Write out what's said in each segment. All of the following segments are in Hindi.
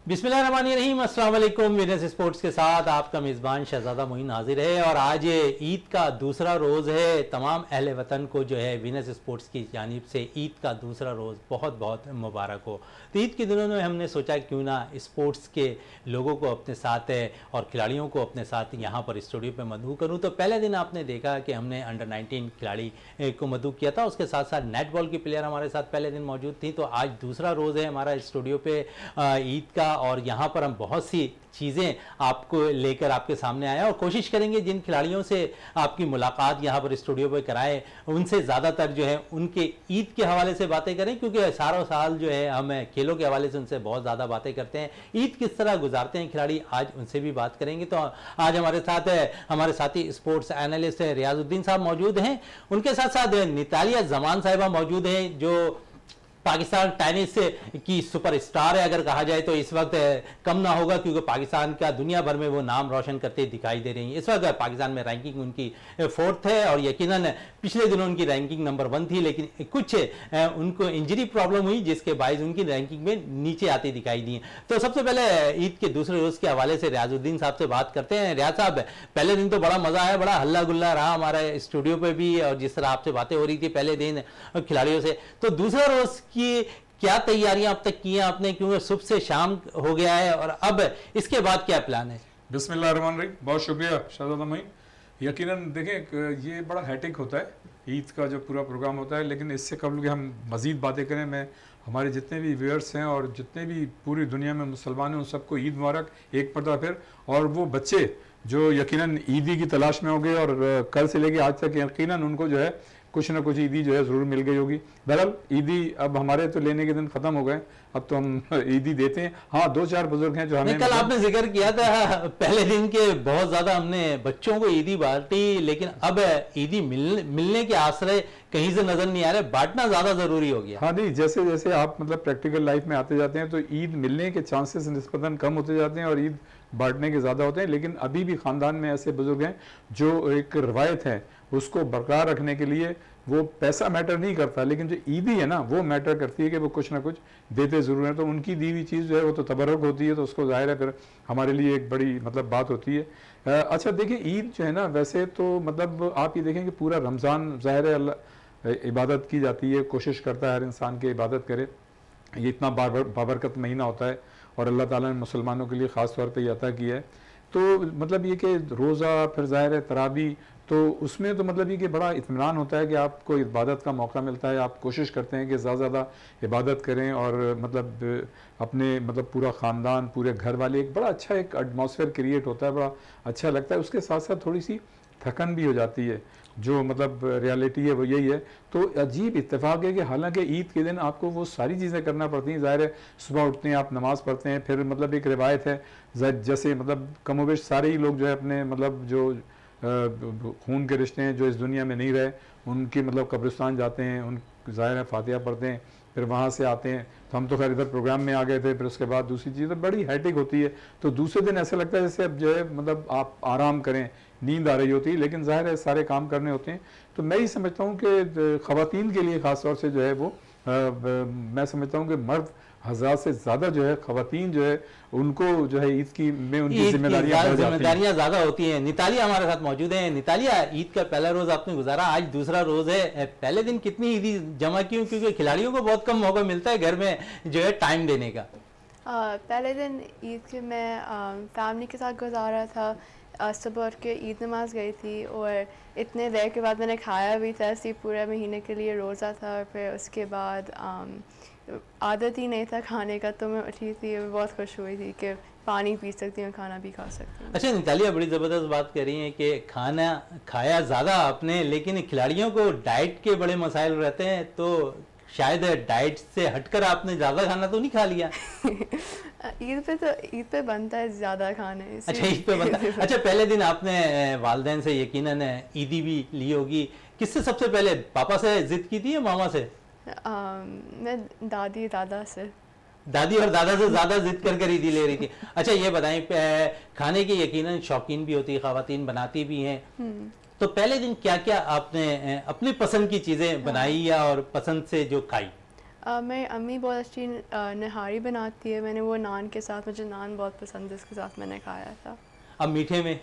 बिस्मिल्लाहिर्रहमानिर्रहीम, अस्सलाम वालेकुम। विनर्स स्पोर्ट्स के साथ आपका मेज़बान शहजादा मोइन हाजिर है और आज ईद का दूसरा रोज़ है। तमाम अहले वतन को जो है विनर्स स्पोर्ट्स की जानिब से ईद का दूसरा रोज़ बहुत बहुत मुबारक हो। तो ईद के दिनों में हमने सोचा क्यों ना स्पोर्ट्स के लोगों को अपने साथ और खिलाड़ियों को अपने साथ यहाँ पर स्टूडियो पर मदऊ करूँ। तो पहले दिन आपने देखा कि हमने अंडर 19 खिलाड़ी को मदऊ किया था, उसके साथ साथ नेट बॉल की प्लेयर हमारे साथ पहले दिन मौजूद थी। तो आज दूसरा रोज़ है हमारा स्टूडियो पे ईद का और यहाँ पर हम बहुत सी चीज़ें आपको लेकर आपके सामने आए और कोशिश करेंगे जिन खिलाड़ियों से आपकी मुलाकात यहाँ पर स्टूडियो पर कराएं उनसे ज़्यादातर जो है उनके ईद के हवाले से बातें करें, क्योंकि सारों साल जो है हम खेलों के हवाले से उनसे बहुत ज़्यादा बातें करते हैं। ईद किस तरह गुजारते हैं खिलाड़ी, आज उनसे भी बात करेंगे। तो आज हमारे साथ हमारे साथी स्पोर्ट्स एनालिस्ट रियाजुद्दीन साहब मौजूद हैं, उनके साथ साथ नितालिया जमान साहिबा मौजूद हैं जो पाकिस्तान टेनिस की सुपरस्टार है अगर कहा जाए तो इस वक्त कम ना होगा, क्योंकि पाकिस्तान का दुनिया भर में वो नाम रोशन करते दिखाई दे रही हैं। इस वक्त पाकिस्तान में रैंकिंग उनकी 4th है और यकीनन पिछले दिनों उनकी रैंकिंग नंबर 1 थी, लेकिन कुछ उनको इंजरी प्रॉब्लम हुई जिसके बायस उनकी रैंकिंग में नीचे आती दिखाई दी। तो सबसे पहले ईद के दूसरे रोज़ के हवाले से रियाजुद्दीन साहब से बात करते हैं। रियाज साहब, पहले दिन तो बड़ा मज़ा आया, बड़ा हल्ला गुल्ला रहा हमारे स्टूडियो पर भी और जिस तरह आपसे बातें हो रही थी पहले दिन खिलाड़ियों से, तो दूसरा रोज़ की क्या तैयारियां अब तक की हैं आपने, क्योंकि सुबह से शाम हो गया है और अब इसके बाद क्या प्लान है? बिस्मिल्लाहिर्रहमानिर्रहीम, बहुत शुक्रिया शहजादा मोइन। यकीनन देखें ये बड़ा हैटिक होता है ईद का जो पूरा प्रोग्राम होता है, लेकिन इससे कबल कि हम मज़ीद बातें करें, मैं हमारे जितने भी व्यूअर्स हैं और जितने भी पूरी दुनिया में मुसलमान हैं उन सबको ईद मुबारक एक मरतबा फिर। और वो बच्चे जो यकीनन ईदी की तलाश में हो गए और कल से लेके आज तक यकीनन उनको जो है कुछ ना कुछ ईदी जो है ज़रूर मिल गई होगी। बहरहाल ईदी अब हमारे तो लेने के दिन ख़त्म हो गए, अब तो हम ईदी देते हैं। हाँ, 2-4 बुजुर्ग हैं जो हमें कल आपने जिक्र किया था पहले दिन के बहुत ज़्यादा हमने बच्चों को ईदी बांटी, लेकिन अब ईदी मिलने के आश्रय कहीं से नज़र नहीं आ रहे, बांटना ज़्यादा ज़रूरी हो गया। हाँ नहीं, जैसे जैसे आप मतलब प्रैक्टिकल लाइफ में आते जाते हैं तो ईद मिलने के चांसेस निस्बतन कम होते जाते हैं और ईद बांटने के ज़्यादा होते हैं। लेकिन अभी भी ख़ानदान में ऐसे बुजुर्ग हैं जो एक रवायत है उसको बरकरार रखने के लिए वो पैसा मैटर नहीं करता, लेकिन जो ईदी है ना वो मैटर करती है कि वो कुछ ना कुछ देते ज़रूर हैं। तो उनकी दी हुई चीज़ जो है वो तो तबर्रुक होती है, तो उसको ज़ाहिर है फिर हमारे लिए एक बड़ी मतलब बात होती है। अच्छा देखिए, ईद जो है ना वैसे तो मतलब आप ये देखें कि पूरा रमज़ान ज़ाहिर है अल्लाह इबादत की जाती है, कोशिश करता है हर इंसान की इबादत करे। ये इतना बाबरकत महीना होता है और अल्लाह ताला ने मुसलमानों के लिए ख़ास तौर पे ये अता किया है। तो मतलब ये कि रोज़ा फिर ज़ाहिर है तरावी, तो उसमें तो मतलब ये कि बड़ा इत्मीनान होता है कि आपको इबादत का मौका मिलता है, आप कोशिश करते हैं कि ज़्यादा से ज़्यादा इबादत करें और मतलब अपने मतलब पूरा ख़ानदान पूरे घर वाले, एक बड़ा अच्छा एक एटमॉस्फेयर क्रिएट होता है, बड़ा अच्छा लगता है। उसके साथ साथ थोड़ी सी थकन भी हो जाती है, जो मतलब रियलिटी है वो यही है। तो अजीब इत्तेफाक है कि हालांकि ईद के दिन आपको वो सारी चीज़ें करना पड़ती हैं, ज़ाहिर है सुबह उठते हैं आप नमाज़ पढ़ते हैं, फिर मतलब एक रिवायत है जैसे मतलब कमोबेश सारे ही लोग जो है अपने मतलब जो खून के रिश्ते हैं जो इस दुनिया में नहीं रहे उनकी मतलब कब्रिस्तान जाते हैं, उन ज़ाहिर है फातिहा पढ़ते हैं, फिर वहाँ से आते हैं। तो हम तो खैर इधर प्रोग्राम में आ गए थे, फिर उसके बाद दूसरी चीज़ तो बड़ी हैटिक होती है। तो दूसरे दिन ऐसा लगता है जैसे अब जो है मतलब आप आराम करें, नींद आ रही होती है, लेकिन ज़ाहिर है सारे काम करने होते हैं। तो मैं ही समझता हूँ कि ख़वातीन के लिए ख़ास तौर से जो है वो मैं समझता हूँ कि मर्द हज़ार से ज़्यादा जो है ख़वातीन जो है उनको जो है ईद की में उनकी जिम्मेदारियाँ ज़्यादा होती हैं। नितालिया हमारे साथ मौजूद हैं। नितालिया, ईद का पहला रोज़ आपने गुजारा, आज दूसरा रोज़ है, पहले दिन कितनी ईदी जमा की, क्योंकि खिलाड़ियों को बहुत कम मौका मिलता है घर में जो है टाइम देने का? पहले दिन ईद के मैं फैमिली के साथ गुजारा था। सुबह उठ के ईद नमाज गई थी और इतने देर के बाद मैंने खाया भी था, ऐसे पूरे महीने के लिए रोज़ा था। और फिर उसके बाद आदत ही नहीं था खाने का, तो मैं उठी थी, बहुत खुश हुई थी कि पानी पी सकती हूँ, खाना भी खा सकती हूँ। अच्छा नितालिया, बड़ी ज़बरदस्त बात कर रही हैं कि खाना खाया ज़्यादा आपने, लेकिन खिलाड़ियों को डाइट के बड़े मसाइल रहते हैं, तो शायद डाइट से हटकर आपने ज़्यादा खाना तो नहीं खा लिया? ईद पे बनता है ज़्यादा खाने। अच्छा, ईद पे बनता है। अच्छा, पहले दिन आपने वालिदैन से यकीनन ईदी भी ली होगी, किससे सबसे पहले, पापा से जिद की थी या मामा से? मैं दादा से। दादी और दादा से ज़्यादा जिद कर ईदी ले रही थी। अच्छा ये बताएं, खाने की यकीनन शौकीन भी होती है, ख़वातीन बनाती भी हैं, तो पहले दिन क्या क्या आपने अपनी पसंद की चीज़ें बनाई या और पसंद से जो खाई? मेरी अम्मी बहुत अच्छी नहारी बनाती है। मैंने वो नान के साथ, मुझे नान बहुत पसंद है, उसके साथ मैंने खाया था। अब मीठे में?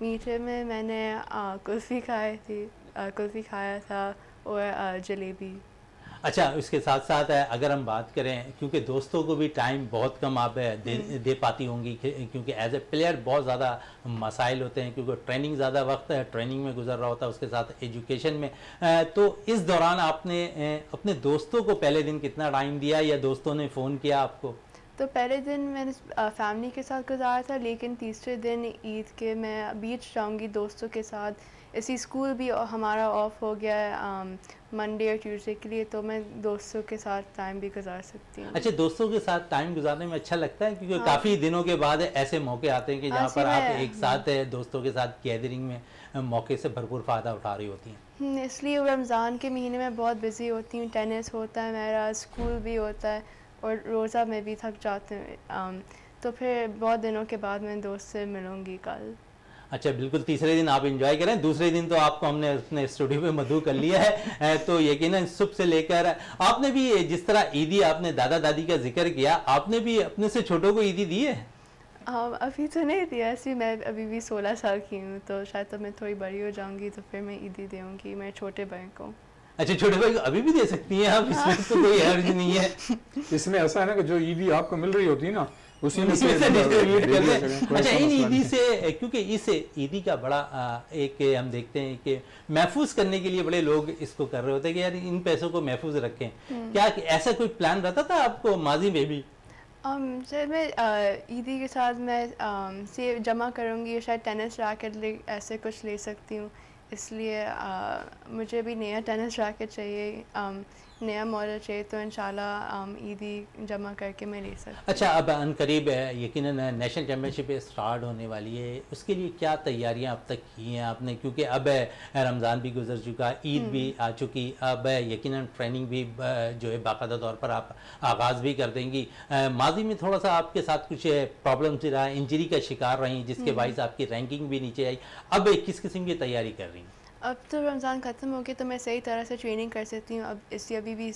मीठे में मैंने कुल्फ़ी खाई थी, कुल्फ़ी खाया था और जलेबी। अच्छा, उसके साथ साथ अगर हम बात करें, क्योंकि दोस्तों को भी टाइम बहुत कम आप दे पाती होंगी, क्योंकि एज ए प्लेयर बहुत ज़्यादा मसाइल होते हैं, क्योंकि ट्रेनिंग ज़्यादा वक्त ट्रेनिंग में गुजर रहा होता है, उसके साथ एजुकेशन में। तो इस दौरान आपने अपने दोस्तों को पहले दिन कितना टाइम दिया, या दोस्तों ने फ़ोन किया आपको? तो पहले दिन मैंने फैमिली के साथ गुजारा था, लेकिन तीसरे दिन ईद के मैं बीच जाऊंगी दोस्तों के साथ। इसी स्कूल भी हमारा ऑफ हो गया है मंडे और ट्यूसडे के लिए, तो मैं दोस्तों के साथ टाइम भी गुजार सकती हूँ। अच्छा, दोस्तों के साथ टाइम गुजारने में अच्छा लगता है, क्योंकि हाँ। काफ़ी दिनों के बाद ऐसे मौके आते हैं कि जहाँ पर आप एक साथ हाँ। दोस्तों के साथ गैदरिंग में मौके से भरपूर फ़ायदा उठा रही होती हैं। इसलिए रमज़ान के महीने में बहुत बिज़ी होती हूँ। टेनिस होता है मेरा, स्कूल भी होता है और रोज़ा में भी थक जाते हैं। तो फिर बहुत दिनों के बाद मैं दोस्त से मिलूँगी कल। अच्छा, बिल्कुल, तीसरे दिन आप एंजॉय करें, दूसरे दिन तो आपको हमने अपने स्टूडियो में मधु कर लिया है। तो यकीनन सुबह से लेकर आपने भी, जिस तरह ईदी आपने दादा दादी का जिक्र किया, आपने भी अपने से छोटों को ईदी दी है? अभी तो नहीं दिया, ऐसी मैं अभी भी 16 साल की हूँ, तो शायद तो मैं थोड़ी बड़ी हो जाऊँगी तो फिर मैं ईदी दूँगी मेरे छोटे भाई को। अच्छा, छोटे भाई को अभी भी दे सकती हैं आप, इसमें तो कोई हर्ज नहीं है। इसमें ऐसा है ना कि जो ईदी आपको मिल रही होती है ना, उसी में से डिस्ट्रीब्यूट कर दें। कोई अच्छा, इन समस्या ईदी नहीं। से, क्योंकि इस ईदी का बड़ा एक हम देखते हैं कि महफूज करने के लिए बड़े लोग इसको कर रहे होते हैं कि यार इन पैसों को महफूज रखें। क्या ऐसा कोई प्लान रहता था आपको माजी में भी? सर मैं ईदी के साथ मैं सेव जमा करूँगी, शायद टेनिस रैकेट ऐसे कुछ ले सकती हूँ, इसलिए मुझे भी नया टेनिस रैकेट चाहिए, नया मॉडल चाहिए, तो इंशाल्लाह ईदी जमा करके मैं ले सकती हूँ। अच्छा, अब अनकरीब यकीनन नेशनल चैम्पियनशिप स्टार्ट होने वाली है, उसके लिए क्या तैयारियां अब तक की हैं आपने? क्योंकि अब रमज़ान भी गुजर चुका, ईद भी आ चुकी, अब यकीनन ट्रेनिंग भी जो है बाकायदा तौर पर आप आगाज़ भी कर देंगी। माजी में थोड़ा सा आपके साथ कुछ प्रॉब्लम रहा, इंजरी का शिकार रही, जिसके बाइस आपकी रैंकिंग भी नीचे आई, अब किस किस्म की तैयारी कर रही हैं? अब तो रमज़ान ख़त्म हो गया, तो मैं सही तरह से ट्रेनिंग कर सकती हूँ। अब इसलिए अभी भी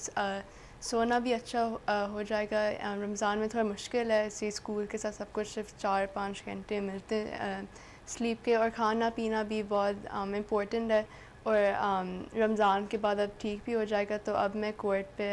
सोना भी अच्छा हो जाएगा। रमज़ान में थोड़ा मुश्किल है, इसी स्कूल के साथ सब कुछ सिर्फ 4-5 घंटे मिलते हैं स्लीप के, और खाना पीना भी बहुत इम्पोर्टेंट है। और रमज़ान के बाद अब ठीक भी हो जाएगा, तो अब मैं कोर्ट पे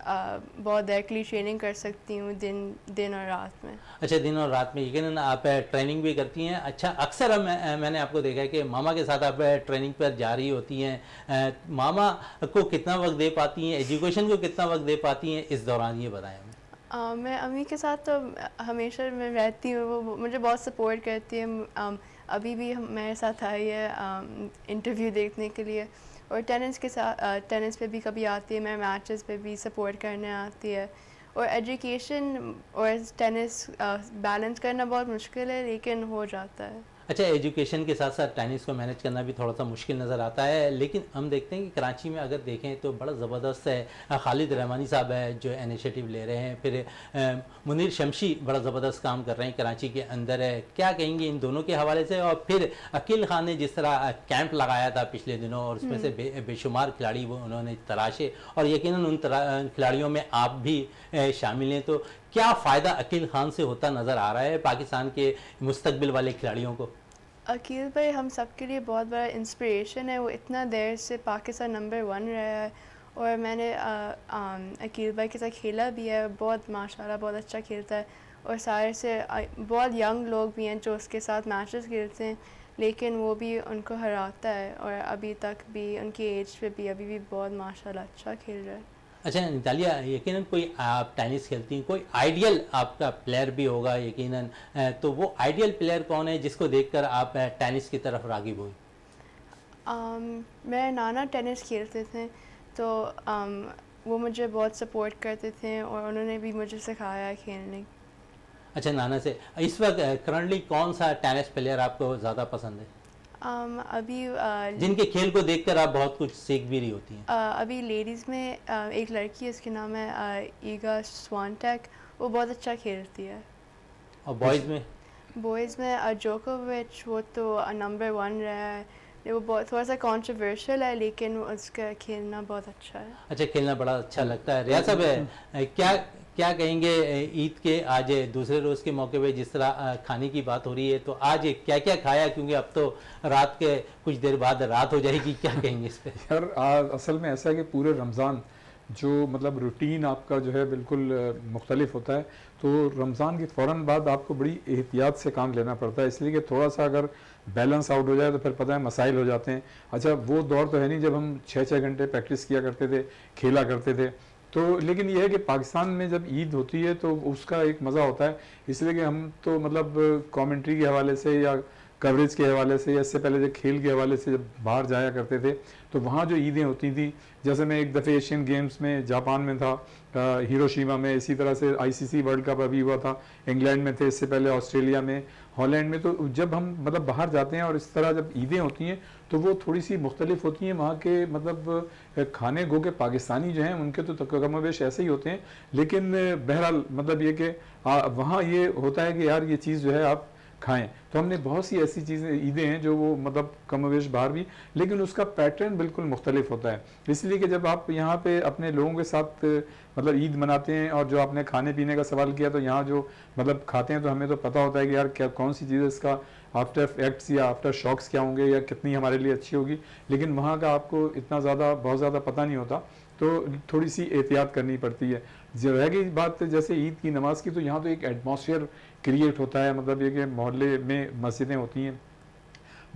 बहुत देर के लिए ट्रेनिंग कर सकती हूँ, दिन और रात में। अच्छा, दिन और रात में यकीनन आप ट्रेनिंग भी करती हैं। अच्छा, अक्सर मैंने आपको देखा है कि मामा के साथ आप ट्रेनिंग पर जा रही होती हैं, मामा को कितना वक्त दे पाती हैं, एजुकेशन को कितना वक्त दे पाती हैं, इस दौरान ये बताएं हमें। मैं अम्मी के साथ तो हमेशा मैं रहती हूँ, वो मुझे बहुत सपोर्ट करती है। अभी भी मेरे साथ आई है इंटरव्यू देखने के लिए, और टेनिस के साथ टेनिस पे भी कभी आती है, मेरे मैचेस पे भी सपोर्ट करने आती है। और एजुकेशन और टेनिस बैलेंस करना बहुत मुश्किल है, लेकिन हो जाता है। अच्छा, एजुकेशन के साथ साथ टेनिस को मैनेज करना भी थोड़ा सा मुश्किल नज़र आता है, लेकिन हम देखते हैं कि कराची में अगर देखें तो बड़ा ज़बरदस्त है, खालिद रहमानी साहब है जो इनिशिएटिव ले रहे हैं, फिर मुनीर शमशी बड़ा ज़बरदस्त काम कर रहे हैं कराची के अंदर है। क्या कहेंगे इन दोनों के हवाले से? और फिर अकील खान ने जिस तरह कैंप लगाया था पिछले दिनों, और उसमें से बेशुमार खिलाड़ी वो उन्होंने तराशे, और यकीनन उन खिलाड़ियों में आप भी शामिल हैं, तो क्या फ़ायदा अकील खान से होता नज़र आ रहा है पाकिस्तान के मुस्तकबिल वाले खिलाड़ियों को? अकील भाई हम सब के लिए बहुत बड़ा इंस्पिरेशन है। वो इतना देर से पाकिस्तान नंबर 1 रहा है, और मैंने अकील भाई के साथ खेला भी है, बहुत माशाल्लाह बहुत अच्छा खेलता है। और सारे से बहुत यंग लोग भी हैं जो उसके साथ मैचेस खेलते हैं, लेकिन वो भी उनको हराता है, और अभी तक भी उनकी एज पे भी अभी भी बहुत माशाल्लाह अच्छा खेल रहा है। अच्छा नितालिया, यकीनन कोई आप टेनिस खेलती हैं, कोई आइडियल आपका प्लेयर भी होगा यकीनन, तो वो आइडियल प्लेयर कौन है जिसको देखकर आप टेनिस की तरफ राग़िब हुई? मेरे नाना टेनिस खेलते थे, तो वो मुझे बहुत सपोर्ट करते थे, और उन्होंने भी मुझे सिखाया खेलने। अच्छा, नाना से इस वक्त करंटली कौन सा टेनिस प्लेयर आपको ज़्यादा पसंद है? अभी जिनके खेल को देखकर आप बहुत कुछ सीख भी रही होती हैं। अभी लेडीज़ में एक लड़की है, उसके नाम है ईगा स्वानटेक, वो बहुत अच्छा खेलती है। और बॉयज़ में? बॉयज़ में जोकोविच, वो तो नंबर 1 रहा है, वो बहुत थोड़ा सा कंट्रोवर्शियल है, लेकिन उसका खेलना बहुत अच्छा है। अच्छा, खेलना बड़ा अच्छा लगता है। रियाज साहब, क्या क्या कहेंगे ईद के आज दूसरे रोज़ के मौके पे, जिस तरह खाने की बात हो रही है, तो आज क्या क्या खाया, क्योंकि अब तो रात के कुछ देर बाद रात हो जाएगी, क्या कहेंगे इस पे? यार असल में ऐसा है कि पूरे रमज़ान जो मतलब रूटीन आपका जो है बिल्कुल मुख्तलिफ होता है, तो रमज़ान के फ़ौरन बाद आपको बड़ी एहतियात से काम लेना पड़ता है, इसलिए कि थोड़ा सा अगर बैलेंस आउट हो जाए तो फिर पता है मसाइल हो जाते हैं। अच्छा, वो दौर तो है नहीं जब हम 6-6 घंटे प्रैक्टिस किया करते थे, खेला करते थे, तो लेकिन ये है कि पाकिस्तान में जब ईद होती है तो उसका एक मज़ा होता है, इसलिए कि हम तो मतलब कमेंट्री के हवाले से या कवरेज के हवाले से या इससे पहले जो खेल के हवाले से जब बाहर जाया करते थे, तो वहाँ जो ईदें होती थी, जैसे मैं एक दफ़े एशियन गेम्स में जापान में था, हिरोशिमा में, इसी तरह से आईसीसी वर्ल्ड कप अभी हुआ था, इंग्लैंड में थे, इससे पहले ऑस्ट्रेलिया में, हॉलैंड में। तो जब हम मतलब बाहर जाते हैं और इस तरह जब ईदें होती हैं तो वो थोड़ी सी मुख्तलिफ होती हैं। वहाँ के मतलब खाने गो के पाकिस्तानी जो हैं उनके तो कमोबेश ऐसे ही होते हैं, लेकिन बहरहाल मतलब ये कि वहाँ ये होता है कि यार ये चीज़ जो है आप खाएं। तो हमने बहुत सी ऐसी चीज़ें ईदें हैं जो वो मतलब कमोवेश बाहर भी, लेकिन उसका पैटर्न बिल्कुल मुख्तलिफ होता है। इसलिए कि जब आप यहाँ पे अपने लोगों के साथ मतलब ईद मनाते हैं, और जो आपने खाने पीने का सवाल किया, तो यहाँ जो मतलब खाते हैं तो हमें तो पता होता है कि यार क्या कौन सी चीज़ है, इसका आफ्टर इफेक्ट्स या आफ्टर शॉक्स क्या होंगे या कितनी हमारे लिए अच्छी होगी, लेकिन वहाँ का आपको इतना ज़्यादा बहुत ज़्यादा पता नहीं होता, तो थोड़ी सी एहतियात करनी पड़ती है। जब रह गई बात जैसे ईद की नमाज़ की, तो यहाँ तो एक एटमॉस्फेयर क्रिएट होता है, मतलब ये कि मोहल्ले में मस्जिदें होती हैं,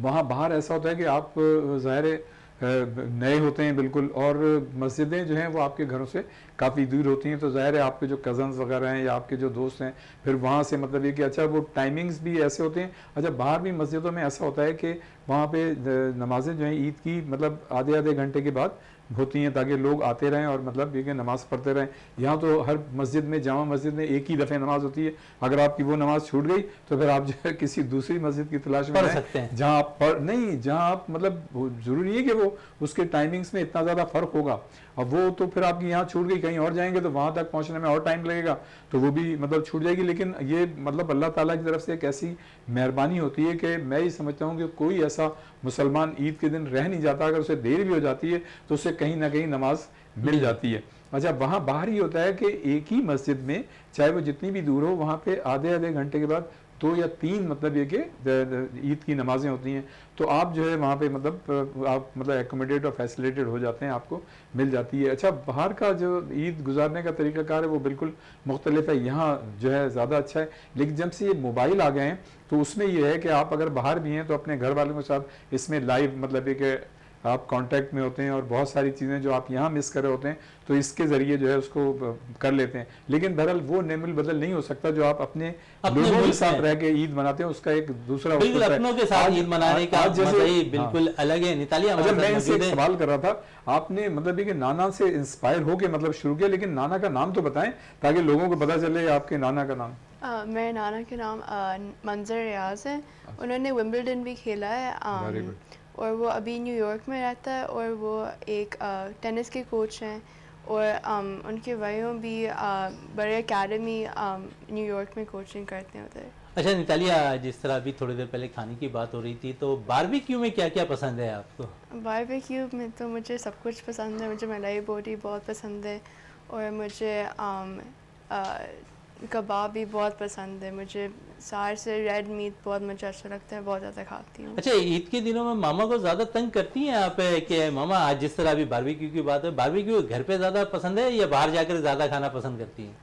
वहाँ बाहर ऐसा होता है कि आप ज़ाहिर नए होते हैं बिल्कुल, और मस्जिदें जो हैं वो आपके घरों से काफ़ी दूर होती हैं, तो ज़ाहिर है आपके जो कज़न्स वगैरह हैं या आपके जो दोस्त हैं, फिर वहाँ से मतलब ये कि अच्छा वो टाइमिंग्स भी ऐसे होते हैं। अच्छा, बाहर भी मस्जिदों में ऐसा होता है कि वहाँ पे नमाज़ें जो हैं ईद की मतलब आधे आधे घंटे के बाद होती हैं, ताकि लोग आते रहें और मतलब ये कि नमाज़ पढ़ते रहें। यहाँ तो हर मस्जिद में, जामा मस्जिद में एक ही दफ़े नमाज़ होती है, अगर आपकी वो नमाज़ छूट गई तो फिर आप जो है किसी दूसरी मस्जिद की तलाश में पढ़ सकते हैं, जहाँ आप जहाँ आप मतलब ज़रूरी नहीं है कि वो उसके टाइमिंग्स में इतना ज़्यादा फ़र्क होगा। अब वो तो फिर आपकी यहाँ छूट गई, कहीं और जाएंगे तो वहाँ तक पहुँचने में और टाइम लगेगा, तो वो भी मतलब छूट जाएगी। लेकिन ये मतलब अल्लाह ताला की तरफ से एक ऐसी मेहरबानी होती है कि मैं ये समझता हूँ कि कोई ऐसा मुसलमान ईद के दिन रह नहीं जाता, अगर उसे देर भी हो जाती है तो उसे कहीं ना कहीं नमाज मिल जाती है। अच्छा, वहाँ बाहर ही होता है कि एक ही मस्जिद में, चाहे वो जितनी भी दूर हो, वहाँ पे आधे आधे घंटे के बाद 2 या 3 मतलब ये कि ईद की नमाजें होती हैं, तो आप जो है वहाँ पे मतलब आप मतलब एकोमोडेट और फैसिलिटेड हो जाते हैं, आपको मिल जाती है। अच्छा, बाहर का जो ईद गुजारने का तरीक़ाकार है वो बिल्कुल मुख्तलिफ है, यहाँ जो है ज़्यादा अच्छा है। लेकिन जब से ये मोबाइल आ गए हैं तो उसमें ये है कि आप अगर बाहर भी हैं तो अपने घर वालों के साथ इसमें लाइव मतलब ये कि आप कांटेक्ट में होते हैं, और बहुत सारी चीज़ें जो आप यहाँ मिस कर रहे होते हैं तो इसके ज़रिए जो है उसको कर लेते हैं। लेकिन बहरहाल वो नेमुल बदल नहीं हो सकता जो आप अपने लोगों के साथ रह के ईद मनाते हैं, उसका एक दूसरा बिल्कुल अपनों के साथ ईद मनाने का मजा ही बिल्कुल अलग है। नितालिया, अच्छा, मैं इनसे एक सवाल कर रहा था, आपने मतलब ये कि नाना से इंस्पायर होके मतलब शुरू किया, लेकिन नाना का नाम तो बताएं ताकि लोगों को पता चले आपके नाना का नाम। मेरे नाना के नाम मंजर रियाज है। उन्होंने विंबलडन भी खेला है, और वो अभी न्यूयॉर्क में रहता है, और वो एक टेनिस के कोच हैं, और उनके भाइयों भी बड़े एकेडमी न्यूयॉर्क में कोचिंग करते हैं उधर। अच्छा नितालिया, जिस तरह अभी थोड़ी देर पहले खाने की बात हो रही थी, तो बारबेक्यू में क्या क्या पसंद है आपको? बारबेक्यू में तो मुझे सब कुछ पसंद है। मुझे मलाई बोटी बहुत पसंद है, और मुझे कबाब भी बहुत पसंद है। मुझे सार से रेड मीट बहुत मुझे अच्छा लगता है, बहुत ज़्यादा खाती हूँ। अच्छा, ईद के दिनों में मामा को ज़्यादा तंग करती हैं आप कि मामा आज जिस तरह अभी बारबेक्यू की बात है, बारबेक्यू घर पे ज़्यादा पसंद है या बाहर जाकर ज़्यादा खाना पसंद करती हैं?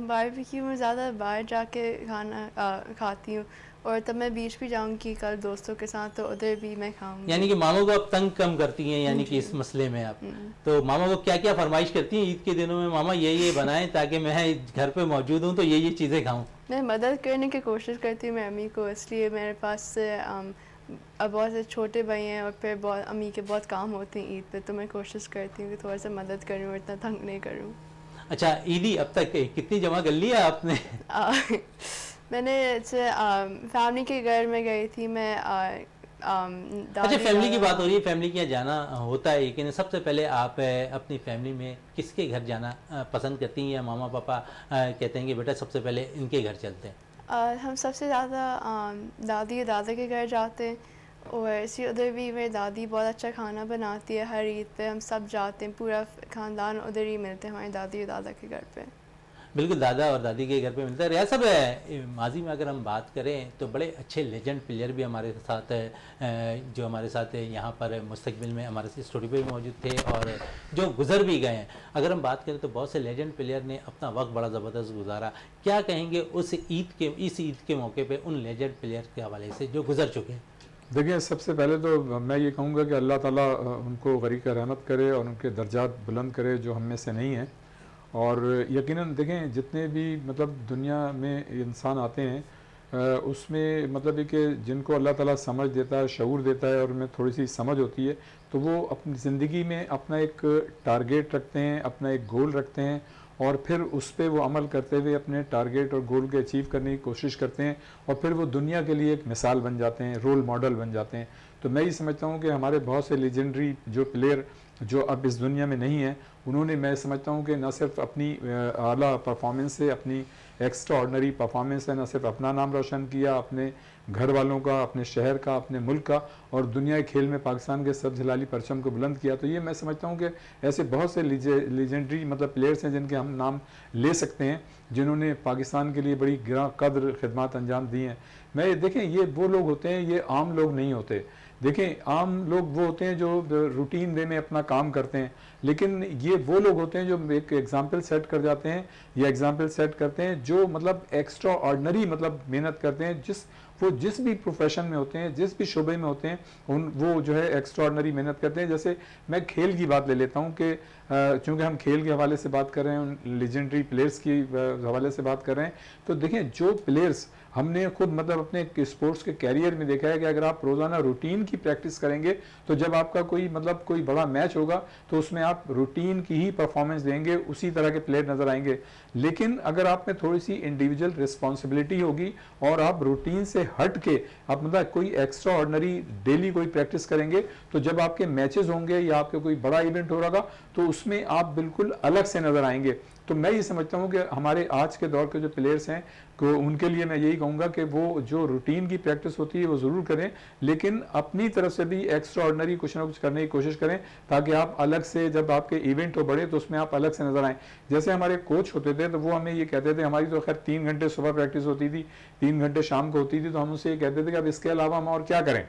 बारबेक्यू में ज़्यादा बाहर जाके खाना खाती हूँ, और तब मैं बीच भी जाऊंगी कल दोस्तों के साथ, तो उधर भी मैं खाऊंगी। यानी कि मामा को आप तंग कम करती हैं, यानी कि इस मसले में आप तो मामा को क्या क्या फरमाइश करती हैं ईद के दिनों में, मामा ये बनाएं ताकि मैं घर पे मौजूद हूँ तो ये चीज़ें खाऊं? मैं मदद करने की कोशिश करती हूँ मेरी अम्मी को, इसलिए मेरे पास अब बहुत से छोटे भाई हैं, और फिर बहुत अम्मी के बहुत काम होते हैं ईद पे, तो मैं कोशिश करती हूँ कि थोड़ा सा मदद करूँ और इतना तंग नहीं करूँ। अच्छा, ईदी अब तक कितनी जमा कर लिया आपने? मैंने फैमिली के घर में गई थी मैं। अच्छा, फैमिली की बात हो रही है, फैमिली के यहाँ जाना होता है, लेकिन सबसे पहले आप अपनी फैमिली में किसके घर जाना पसंद करती हैं, या मामा पापा कहते हैं कि बेटा सबसे पहले इनके घर चलते हैं? हम सबसे ज़्यादा दादी दादा के घर जाते हैं, और इसी उधर भी मेरी दादी बहुत अच्छा खाना बनाती है। हर ईद पे हम सब जाते हैं, पूरा ख़ानदान उधर ही मिलते हैं हमारी दादी और दादा के घर पे। बिल्कुल, दादा और दादी के घर पे मिलता है। रियाज साहब, माजी में अगर हम बात करें तो बड़े अच्छे लेजेंड प्लेयर भी हमारे साथ जो हमारे साथ यहाँ पर मुस्तकबिल में हमारे स्टूडियो पे भी मौजूद थे और जो गुजर भी गए हैं। अगर हम बात करें तो बहुत से लेजेंड प्लेयर ने अपना वक्त बड़ा ज़बरदस्त गुजारा। क्या कहेंगे इस ईद के मौके पर उन लेजेंड प्लेयर के हवाले से जो गुजर चुके हैं? देखिए, सबसे पहले तो मैं ये कहूँगा कि अल्लाह ताला उनको गरीक रहमत करे और उनके दर्जात बुलंद करे जो हम में से नहीं हैं। और यकीनन देखें, जितने भी मतलब दुनिया में इंसान आते हैं उसमें मतलब कि जिनको अल्लाह ताला समझ देता है, शऊर देता है और उनमें थोड़ी सी समझ होती है, तो वो अपनी ज़िंदगी में अपना एक टारगेट रखते हैं, अपना एक गोल रखते हैं और फिर उस पर वो अमल करते हुए अपने टारगेट और गोल को अचीव करने की कोशिश करते हैं और फिर वो दुनिया के लिए एक मिसाल बन जाते हैं, रोल मॉडल बन जाते हैं। तो मैं ये समझता हूँ कि हमारे बहुत से लेजेंडरी जो प्लेयर जो अब इस दुनिया में नहीं हैं, उन्होंने, मैं समझता हूँ कि न सिर्फ अपनी आला परफॉर्मेंस से, अपनी एक्स्ट्रा ऑर्डनरी परफॉर्मेंस से न सिर्फ अपना नाम रोशन किया, अपने घर वालों का, अपने शहर का, अपने मुल्क का और दुनिया खेल में पाकिस्तान के सब झलाली परचम को बुलंद किया। तो ये मैं समझता हूँ कि ऐसे बहुत से लीजेंडरी मतलब प्लेयर्स हैं जिनके हम नाम ले सकते हैं, जिन्होंने पाकिस्तान के लिए बड़ी गिरा कद्र खिदमत अंजाम दी हैं। मैं देखें, ये वो लोग होते हैं, ये आम लोग नहीं होते। देखें, आम लोग वो होते हैं जो रूटीन वे में अपना काम करते हैं, लेकिन ये वो लोग होते हैं जो एक एग्जाम्पल सेट कर जाते हैं या एग्जाम्पल सेट करते हैं, जो मतलब एक्स्ट्रा ऑर्डनरी मतलब मेहनत करते हैं। जिस भी प्रोफेशन में होते हैं, जिस भी शोबे में होते हैं, वो जो है एक्स्ट्रा ऑर्डनरी मेहनत करते हैं। जैसे मैं खेल की बात ले लेता हूँ कि चूँकि हम खेल के हवाले से बात कर रहे हैं, उन लेजेंडरी प्लेयर्स की हवाले से बात कर रहे हैं, तो देखें जो प्लेयर्स हमने खुद मतलब अपने स्पोर्ट्स के कैरियर में देखा है कि अगर आप रोज़ाना रूटीन की प्रैक्टिस करेंगे तो जब आपका कोई बड़ा मैच होगा तो उसमें आप रूटीन की ही परफॉर्मेंस देंगे, उसी तरह के प्लेयर नज़र आएंगे। लेकिन अगर आप में थोड़ी सी इंडिविजुअल रिस्पॉन्सिबिलिटी होगी और आप रूटीन से हट के आप मतलब कोई एक्स्ट्रा ऑर्डनरी डेली कोई प्रैक्टिस करेंगे, तो जब आपके मैचेस होंगे या आपके कोई बड़ा इवेंट हो रहा तो उसमें आप बिल्कुल अलग से नज़र आएंगे। तो मैं ये समझता हूँ कि हमारे आज के दौर के जो प्लेयर्स हैं को उनके लिए मैं यही कहूँगा कि वो जो रूटीन की प्रैक्टिस होती है वो ज़रूर करें, लेकिन अपनी तरफ से भी एक्स्ट्रा ऑर्डनरी कुछ ना कुछ करने की कोशिश करें, ताकि आप अलग से जब आपके इवेंट हो बड़े तो उसमें आप अलग से नजर आएँ। जैसे हमारे कोच होते थे तो वो हमें ये कहते थे, हमारी तो खैर 3 घंटे सुबह प्रैक्टिस होती थी, 3 घंटे शाम को होती थी, तो हम उनसे ये कहते थे कि अब इसके अलावा हम और क्या करें।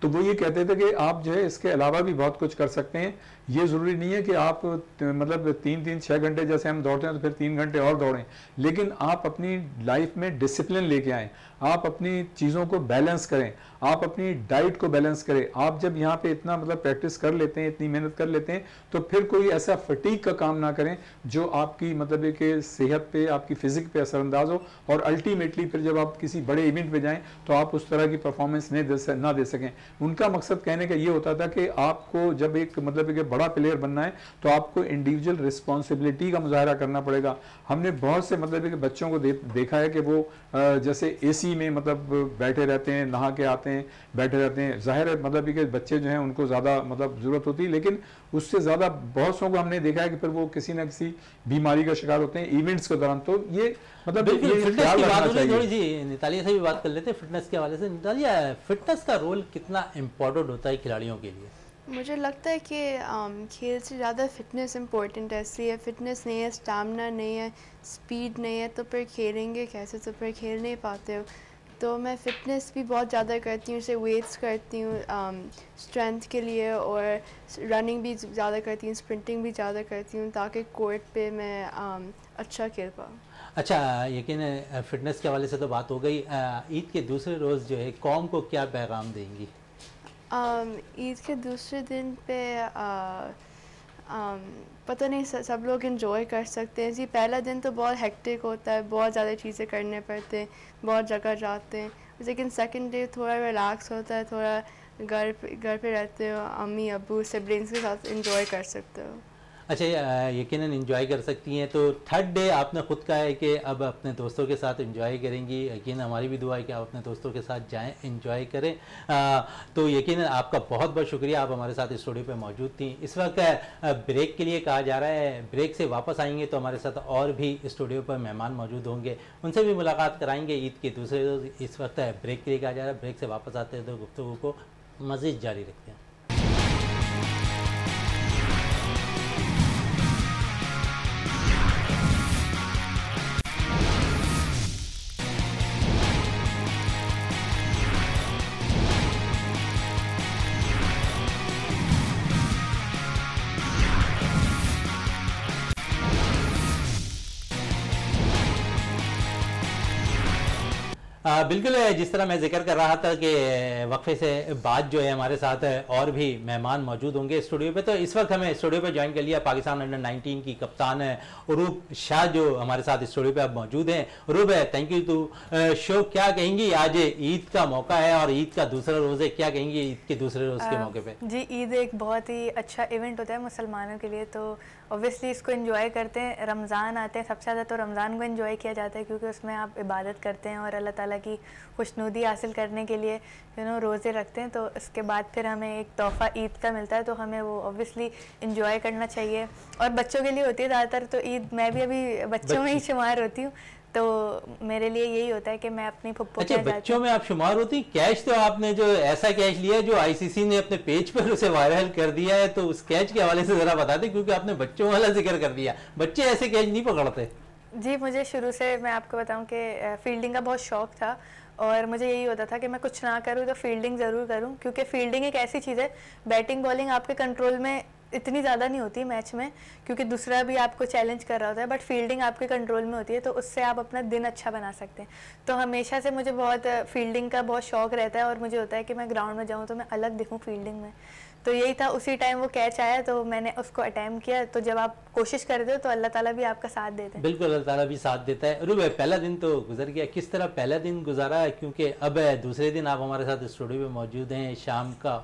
तो वो ये कहते थे कि आप जो है इसके अलावा भी बहुत कुछ कर सकते हैं। ये ज़रूरी नहीं है कि आप मतलब 3-6 घंटे जैसे हम दौड़ते हैं तो फिर 3 घंटे और दौड़ें, लेकिन आप अपनी लाइफ में डिसिप्लिन लेके आएँ, आप अपनी चीज़ों को बैलेंस करें, आप अपनी डाइट को बैलेंस करें। आप जब यहाँ पे इतना मतलब प्रैक्टिस कर लेते हैं, इतनी मेहनत कर लेते हैं, तो फिर कोई ऐसा फटीक का काम ना करें जो आपकी मतलब कि सेहत पे, आपकी फिजिक पे असरअंदाज हो और अल्टीमेटली फिर जब आप किसी बड़े इवेंट पे जाएं तो आप उस तरह की परफॉर्मेंस ना दे सकें। उनका मकसद कहने का ये होता था कि आपको जब एक मतलब एक बड़ा प्लेयर बनना है तो आपको इंडिविजुअल रिस्पॉन्सिबिलिटी का मुजाहरा करना पड़ेगा। हमने बहुत से मतलब कि बच्चों को देखा है कि वो जैसे एसी में मतलब बैठे रहते हैं, नहा के आते हैं, बैठे रहते हैं। जाहिर है मतलब कि बच्चे जो हैं उनको ज़्यादा मतलब ज़रूरत होती है, लेकिन उससे ज़्यादा बहुत सौ को हमने देखा है कि फिर वो किसी न किसी बीमारी का शिकार होते हैं इवेंट्स के दौरान। तो ये मतलब फिटनेस की बात होनी, थोड़ी सी नितालिया से भी बात कर लेते हैं फिटनेस के हवाले से। नितालिया, फिटनेस का रोल कितना इम्पोर्टेंट होता है खिलाड़ियों के लिए? मुझे लगता है कि खेल से ज़्यादा फिटनेस इम्पोर्टेंट है। इसलिए फिटनेस नहीं है, स्टैमिना नहीं है, स्पीड नहीं है, तो फिर खेलेंगे कैसे? तो फिर खेल नहीं पाते हो। तो मैं फ़िटनेस भी बहुत ज़्यादा करती हूँ, जैसे वेट्स करती हूँ स्ट्रेंथ के लिए, और रनिंग भी ज़्यादा करती हूँ, स्प्रिंटिंग भी ज़्यादा करती हूँ, ताकि कोर्ट पे मैं अच्छा खेल पाऊँ। अच्छा, यकीन फिटनेस के हवाले से तो बात हो गई। ईद के दूसरे रोज़ जो है कौम को क्या पैगाम देंगी? ईद के दूसरे दिन पे पता नहीं, सब लोग इंजॉय कर सकते हैं। जी, पहला दिन तो बहुत हेक्टिक होता है, बहुत ज़्यादा चीज़ें करने पड़ते हैं, बहुत जगह जाते हैं, लेकिन सेकंड डे थोड़ा रिलैक्स होता है, थोड़ा घर पे रहते हो, अम्मी अब्बू सिबलिंग्स के साथ इंजॉय कर सकते हो। अच्छा, यकीनन एंजॉय कर सकती हैं। तो थर्ड डे आपने खुद कहा है कि अब अपने दोस्तों के साथ एंजॉय करेंगी। यकीन हमारी भी दुआ है कि आप अपने दोस्तों के साथ जाएं, एंजॉय करें। तो यकीनन आपका बहुत बहुत शुक्रिया, आप हमारे साथ स्टूडियो पे मौजूद थी। इस वक्त ब्रेक के लिए कहा जा रहा है, ब्रेक से वापस आएंगे तो हमारे साथ और भी स्टूडियो पर मेहमान मौजूद होंगे, उनसे भी मुलाकात कराएंगे ईद के दूसरे रोज़। इस वक्त ब्रेक के लिए कहा जा रहा है, ब्रेक से वापस आते हैं तो गुफ्तगू को मज़ीद जारी रखते हैं। बिल्कुल, जिस तरह मैं जिक्र कर रहा था कि वक्फे से बाद जो है हमारे साथ और भी मेहमान मौजूद होंगे स्टूडियो पे। तो इस वक्त हमें स्टूडियो पे ज्वाइन कर लिया पाकिस्तान अंडर 19 की कप्तान उरूब शाह जो हमारे साथ स्टूडियो पे अब मौजूद हैं। उरूब, थैंक यू टू शो। क्या कहेंगी, आज ईद का मौका है और ईद का दूसरा रोज़ है, क्या कहेंगी ईद के दूसरे रोज़ के मौके पर? जी, ईद एक बहुत ही अच्छा इवेंट होता है मुसलमानों के लिए, तो ऑब्वियसली इसको एंजॉय करते हैं। रमज़ान आते हैं सबसे ज़्यादा, तो रमज़ान को एंजॉय किया जाता है क्योंकि उसमें आप इबादत करते हैं और अल्लाह ताला की खुशनुदी हासिल करने के लिए रोज़े रखते हैं। तो इसके बाद फिर हमें एक तोहफ़ा ईद का मिलता है, तो हमें वो ऑब्वियसली एंजॉय करना चाहिए। और बच्चों के लिए होती है ज़्यादातर, तो ईद मैं भी अभी बच्चों में ही शुमार होती हूँ, तो मेरे लिए यही होता है कि मैं अपनी फुप्पो अच्छा, बच्चों में आप शुमार होती। कैच तो आपने जो ऐसा कैच लिया जो आईसीसी ने अपने पेज पर उसे वायरल कर दिया है, तो उस कैच के हवाले से ज़रा बता दें, क्योंकि आपने बच्चों वाला जिक्र कर दिया, बच्चे ऐसे कैच नहीं पकड़ते। जी, मुझे शुरू से मैं आपको बताऊं कि फील्डिंग का बहुत शौक था और मुझे यही होता था कि मैं कुछ ना करूं तो फील्डिंग ज़रूर करूं, क्योंकि फील्डिंग एक ऐसी चीज़ है, बैटिंग बॉलिंग आपके कंट्रोल में इतनी ज़्यादा नहीं होती मैच में, क्योंकि दूसरा भी आपको चैलेंज कर रहा होता है, बट फील्डिंग आपके कंट्रोल में होती है, तो उससे आप अपना दिन अच्छा बना सकते हैं। तो हमेशा से मुझे बहुत फील्डिंग का बहुत शौक रहता है और मुझे होता है कि मैं ग्राउंड में जाऊँ तो मैं अलग दिखूँ फील्डिंग में। तो यही था, उसी टाइम वो कैच आया तो मैंने उसको अटैम्प्ट किया। तो जब आप कोशिश करते हो तो अल्लाह ताला भी आपका साथ देते हैं। बिल्कुल, अल्लाह ताला भी साथ देता है। रुबे, पहला दिन तो गुजर गया, किस तरह पहला दिन गुजारा है, क्योंकि अब दूसरे दिन आप हमारे साथ स्टूडियो में मौजूद हैं, शाम का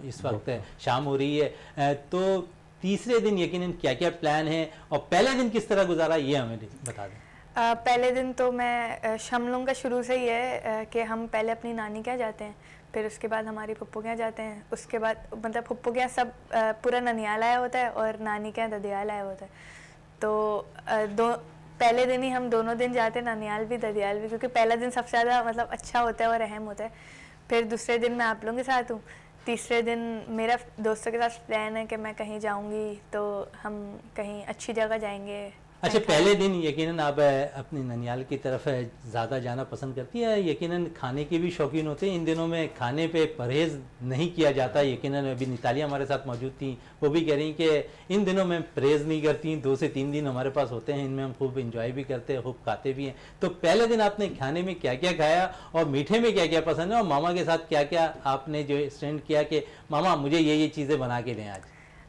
इस वक्त शाम हो रही है, तो तीसरे दिन यकीनन क्या क्या प्लान है और पहले दिन किस तरह गुजारा, ये हमें बता दें। पहले दिन तो मैं शमलों का शुरू से ही है कि हम पहले अपनी नानी के यहाँ जाते हैं, फिर उसके बाद हमारी फुप्पो के यहाँ जाते हैं, उसके बाद मतलब फुप्पो के यहाँ सब पूरा ननियाल आया होता है और नानी के यहाँ ददियाल आया होता है। तो पहले दिन ही हम दोनों दिन जाते हैं, ननियाल भी ददियाल भी, क्योंकि पहला दिन सबसे ज़्यादा मतलब अच्छा होता है और अहम होता है। फिर दूसरे दिन मैं आप लोगों के साथ हूँ, तीसरे दिन मेरा दोस्तों के साथ प्लान है कि मैं कहीं जाऊँगी, तो हम कहीं अच्छी जगह जाएंगे। अच्छा, पहले दिन यकीनन आप अपनी ननियाल की तरफ ज़्यादा जाना पसंद करती है, यकीनन खाने के भी शौकीन होते हैं। इन दिनों में खाने पे परहेज़ नहीं किया जाता, यकीनन अभी नितालिया हमारे साथ मौजूद थी, वो भी कह रही कि इन दिनों में परहेज़ नहीं करती, 2 से 3 दिन हमारे पास होते हैं, इनमें हम खूब इंजॉय भी करते हैं, खूब खाते भी हैं। तो पहले दिन आपने खाने में क्या क्या खाया और मीठे में क्या क्या पसंद है, और मामा के साथ क्या क्या आपने जो स्टैंड किया कि मामा मुझे ये चीज़ें बना के दें आज?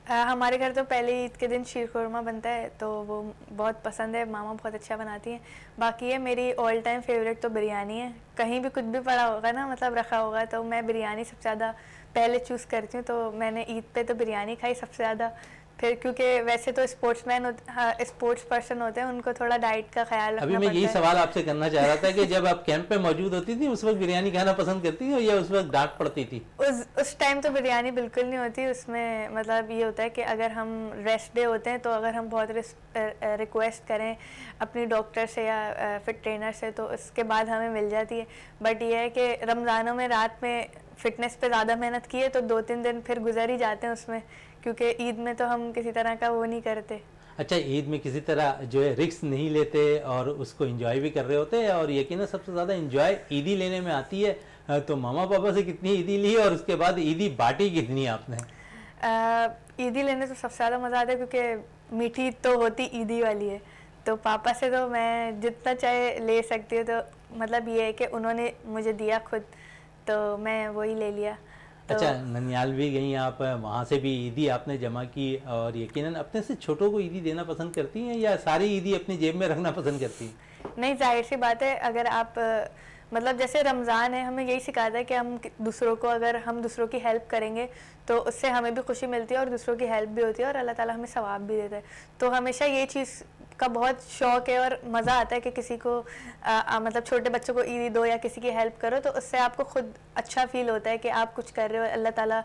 हमारे घर तो पहले ईद के दिन शीर खुरमा बनता है, तो वो बहुत पसंद है, मामा बहुत अच्छा बनाती हैं। बाकी है मेरी ऑल टाइम फेवरेट तो बिरयानी है, कहीं भी कुछ भी पड़ा होगा ना, मतलब रखा होगा, तो मैं बिरयानी सबसे ज़्यादा पहले चूज़ करती हूँ। तो मैंने ईद पे तो बिरयानी खाई सबसे ज़्यादा। फिर क्योंकि वैसे तो स्पोर्ट्स पर्सन होते हैं, उनको थोड़ा डाइट का ख्याल रखना अभी मैं यही सवाल आपसे करना चाह रहा था कि जब आप कैंप पे मौजूद होती थी उस वक्त बिरयानी खाना पसंद करती थी या उस वक्त डांट पड़ती थी? उस टाइम तो बिरयानी बिल्कुल नहीं होती उसमें। मतलब ये होता है कि अगर हम रेस्ट डे होते हैं तो अगर हम बहुत रिक्वेस्ट करें अपनी डॉक्टर से या फिट ट्रेनर से तो उसके बाद हमें मिल जाती है। बट ये है कि रमज़ानों में रात में फ़िटनेस पे ज़्यादा मेहनत की है तो 2-3 दिन फिर गुजर ही जाते हैं उसमें, क्योंकि ईद में तो हम किसी तरह का वो नहीं करते। अच्छा, ईद में किसी तरह जो है रिस्क नहीं लेते और उसको एंजॉय भी कर रहे होते हैं, और यकीनन सबसे ज़्यादा एंजॉय ईदी लेने में आती है। तो मामा पापा से कितनी ईदी ली और उसके बाद ईदी बाटी कितनी आपने? ईदी लेने तो सबसे ज़्यादा मज़ा आता है, क्योंकि मीठी तो होती ईदी वाली है, तो पापा से तो मैं जितना चाहे ले सकती हूँ। तो मतलब ये है कि उन्होंने मुझे दिया खुद, तो मैं वही ले लिया। तो अच्छा, ननियाल भी गई आप, वहाँ से भी ईदी आपने जमा की, और यकीनन अपने से छोटों को ईदी देना पसंद करती हैं या सारी ईदी अपनी जेब में रखना पसंद करती हैं? नहीं, जाहिर सी बात है, अगर आप मतलब जैसे रमज़ान है, हमें यही सिखाता है कि हम दूसरों को, अगर हम दूसरों की हेल्प करेंगे तो उससे हमें भी खुशी मिलती है और दूसरों की हेल्प भी होती है और अल्लाह ताला हमें सवाब भी देता है। तो हमेशा ये चीज़ का बहुत शौक़ है और मज़ा आता है कि किसी को मतलब छोटे बच्चों को ईदी दो या किसी की हेल्प करो, तो उससे आपको खुद अच्छा फील होता है कि आप कुछ कर रहे हो, अल्लाह ताला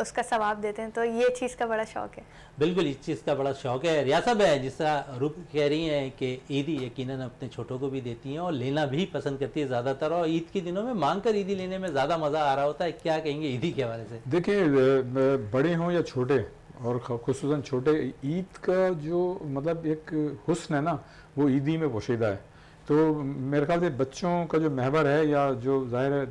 उसका सवाब देते हैं। तो ये चीज़ का बड़ा शौक़ है। बिल्कुल, इस चीज़ का बड़ा शौक़ है। रियासत है, जिस तरह रूप कह रही हैं कि ईदी यकीनन अपने छोटों को भी देती हैं और लेना भी पसंद करती है ज़्यादातर, और ईद के दिनों में मांग कर ईदी लेने में ज़्यादा मज़ा आ रहा होता है। क्या कहेंगे ईदी के हवाले से? देखिए, बड़े हों या छोटे, और खुसूसन छोटे, ईद का जो मतलब एक हुस्न है ना, वो ईदी में पोशीदा है। तो मेरे ख्याल से बच्चों का जो महवर है, या जो ज़ाहिर है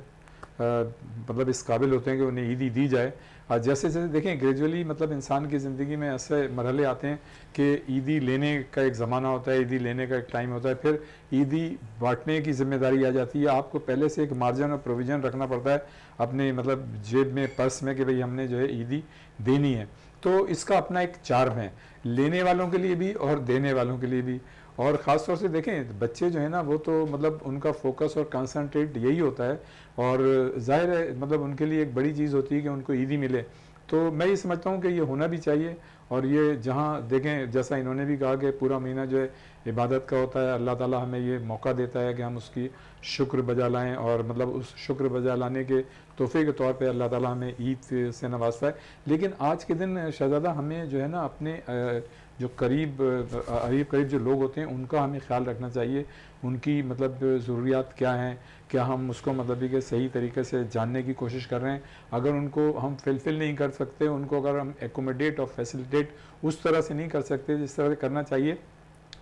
मतलब इस काबिल होते हैं कि उन्हें ईदी दी जाए। जैसे जैसे देखें ग्रेजुअली मतलब इंसान की ज़िंदगी में ऐसे मरहले आते हैं कि ईदी लेने का एक ज़माना होता है, ईदी लेने का एक टाइम होता है, फिर ईदी बांटने की जिम्मेदारी आ जाती है। आपको पहले से एक मार्जिन और प्रोविज़न रखना पड़ता है अपने मतलब जेब में, पर्स में, कि भाई हमने जो है ईदी देनी है। तो इसका अपना एक चार्म है, लेने वालों के लिए भी और देने वालों के लिए भी। और ख़ास तौर से देखें बच्चे जो है ना, वो तो मतलब उनका फोकस और कंसंट्रेट यही होता है, और ज़ाहिर है मतलब उनके लिए एक बड़ी चीज़ होती है कि उनको ईदी मिले। तो मैं ये समझता हूँ कि ये होना भी चाहिए। और ये जहाँ देखें, जैसा इन्होंने भी कहा कि पूरा महीना जो है इबादत का होता है, अल्लाह ताला हमें ये मौका देता है कि हम उसकी शुक्र बजा लाएँ, और मतलब उस शुक्र बजा लाने के तोहफे के तौर पे अल्लाह ताला हमें ईद से नवाजता है। लेकिन आज के दिन शहज़ादा हमें जो है ना अपने जो करीब जो लोग होते हैं उनका हमें ख्याल रखना चाहिए। उनकी मतलब ज़रूरियात क्या हैं, क्या हम उसको मतलब कि सही तरीके से जानने की कोशिश कर रहे हैं। अगर उनको हम फुलफ़िल नहीं कर सकते, उनको अगर हम एकोमोडेट और फैसिलिटेट उस तरह से नहीं कर सकते जिस तरह से करना चाहिए,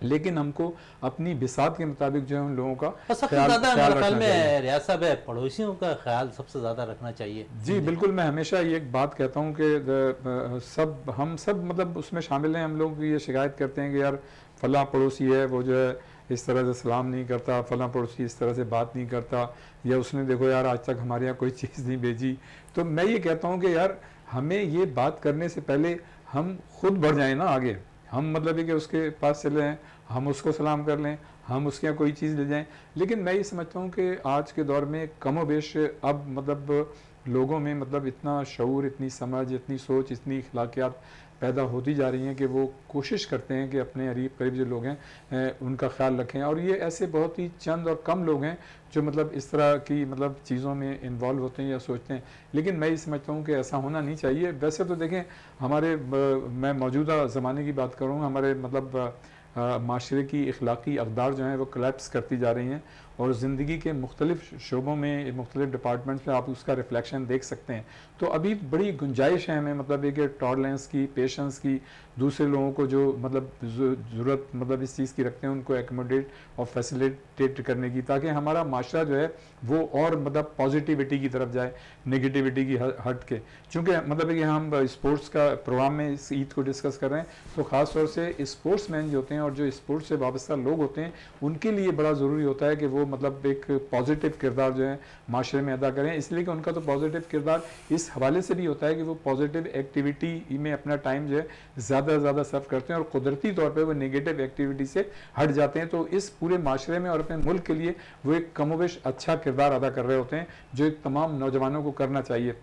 लेकिन हमको अपनी बिसात के मुताबिक जो है उन लोगों का सबसे ज़्यादा मेरे ख्याल में रियासत है पड़ोसियों का ख्याल सबसे ज़्यादा रखना चाहिए। जी बिल्कुल, मैं हमेशा ये एक बात कहता हूँ कि हम सब मतलब उसमें शामिल हैं। हम लोग ये शिकायत करते हैं कि यार फ़लाँ पड़ोसी है, वो जो है इस तरह से सलाम नहीं करता, फ़लाँ पड़ोसी इस तरह से बात नहीं करता, या उसने देखो यार आज तक हमारे यहाँ कोई चीज़ नहीं भेजी। तो मैं ये कहता हूँ कि यार हमें ये बात करने से पहले हम खुद बढ़ जाएँ ना आगे। हम मतलब कि उसके पास चले जाएँ, हम उसको सलाम कर लें, हम उसके यहाँ कोई चीज़ ले जाएं। लेकिन मैं ये समझता हूँ कि आज के दौर में कम बेश अब मतलब लोगों में मतलब इतना शऊर, इतनी समझ, इतनी सोच, इतनी इखलाकियात पैदा होती जा रही हैं कि वो कोशिश करते हैं कि अपने करीब जो लोग हैं उनका ख्याल रखें। और ये ऐसे बहुत ही चंद और कम लोग हैं जो मतलब इस तरह की मतलब चीज़ों में इन्वॉल्व होते हैं या सोचते हैं। लेकिन मैं ये समझता हूँ कि ऐसा होना नहीं चाहिए। वैसे तो देखें हमारे मैं मौजूदा ज़माने की बात करूँ, हमारे मतलब माशरे की अखलाकी अक़दार जो हैं वो कोलैप्स करती जा रही हैं, और ज़िंदगी के मुख्तलिफ़ शोबों में, मुख्तलिफ़ डिपार्टमेंट्स में आप उसका रिफ्लेक्शन देख सकते हैं। तो अभी बड़ी गुंजाइश है हमें मतलब एक टॉलरेंस की, पेशेंस की, दूसरे लोगों को जो मतलब ज़रूरत मतलब इस चीज़ की रखते हैं उनको एकोमोडेट और फैसिलिटेट करने की, ताकि हमारा माशरा जो है वो और मतलब पॉजिटिविटी की तरफ जाए, नेगेटिविटी की हट के। चूँकि मतलब कि हम स्पोर्ट्स का प्रोग्राम में इस ईद को डिस्कस कर रहे हैं, तो ख़ास तौर से स्पोर्ट्स मैन जो होते हैं और जो स्पोर्ट्स से वाबस्ता लोग होते हैं उनके लिए बड़ा ज़रूरी होता है कि वो मतलब एक पॉजिटिव किरदार जो है माशरे में अदा करें। इसलिए कि उनका तो पॉजिटिव किरदार इस हवाले से भी होता है कि वो पॉजिटिव एक्टिविटी में अपना टाइम जो है ज़्यादा से ज़्यादा सर्व करते हैं, और कुदरती तौर पे वो नेगेटिव एक्टिविटी से हट जाते हैं। तो इस पूरे माशरे में और अपने मुल्क के लिए वो एक कमोबेश अच्छा किरदार अदा कर रहे होते हैं, जो एक तमाम नौजवानों को करना चाहिए।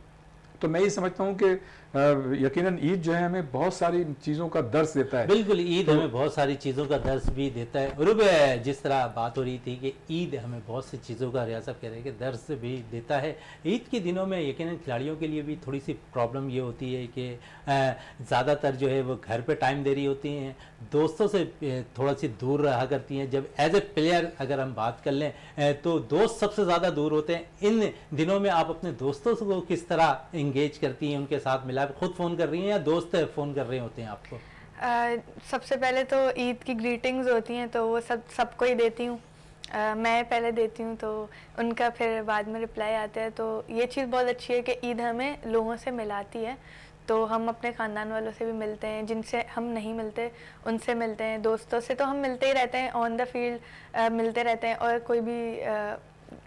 तो मैं ये समझता हूँ कि यकीनन ईद जो है हमें बहुत सारी चीज़ों का दर्स देता है। बिल्कुल, ईद हमें बहुत सारी चीज़ों का दर्स भी देता है। रूब जिस तरह बात हो रही थी कि ईद हमें बहुत सी चीज़ों का, रियासत कह रहे हैं कि दर्स भी देता है। ईद के दिनों में यकीनन खिलाड़ियों के लिए भी थोड़ी सी प्रॉब्लम ये होती है कि ज़्यादातर जो है वो घर पे टाइम दे रही होती हैं, दोस्तों से थोड़ा सी दूर रहा करती हैं। जब एज ए प्लेयर अगर हम बात कर लें तो दोस्त सबसे ज़्यादा दूर होते हैं। इन दिनों में आप अपने दोस्तों को किस तरह इंगेज करती हैं, उनके साथ मिला, खुद फ़ोन कर रही हैं या दोस्त फ़ोन कर रहे होते हैं आपको? सबसे पहले तो ईद की ग्रीटिंग्स होती हैं तो वो सबको ही देती हूँ। मैं पहले देती हूँ तो उनका फिर बाद में रिप्लाई आता है। तो ये चीज़ बहुत अच्छी है कि ईद हमें लोगों से मिलाती है। तो हम अपने ख़ानदान वालों से भी मिलते हैं, जिनसे हम नहीं मिलते उनसे मिलते हैं। दोस्तों से तो हम मिलते ही रहते हैं, ऑन द फील्ड मिलते रहते हैं, और कोई भी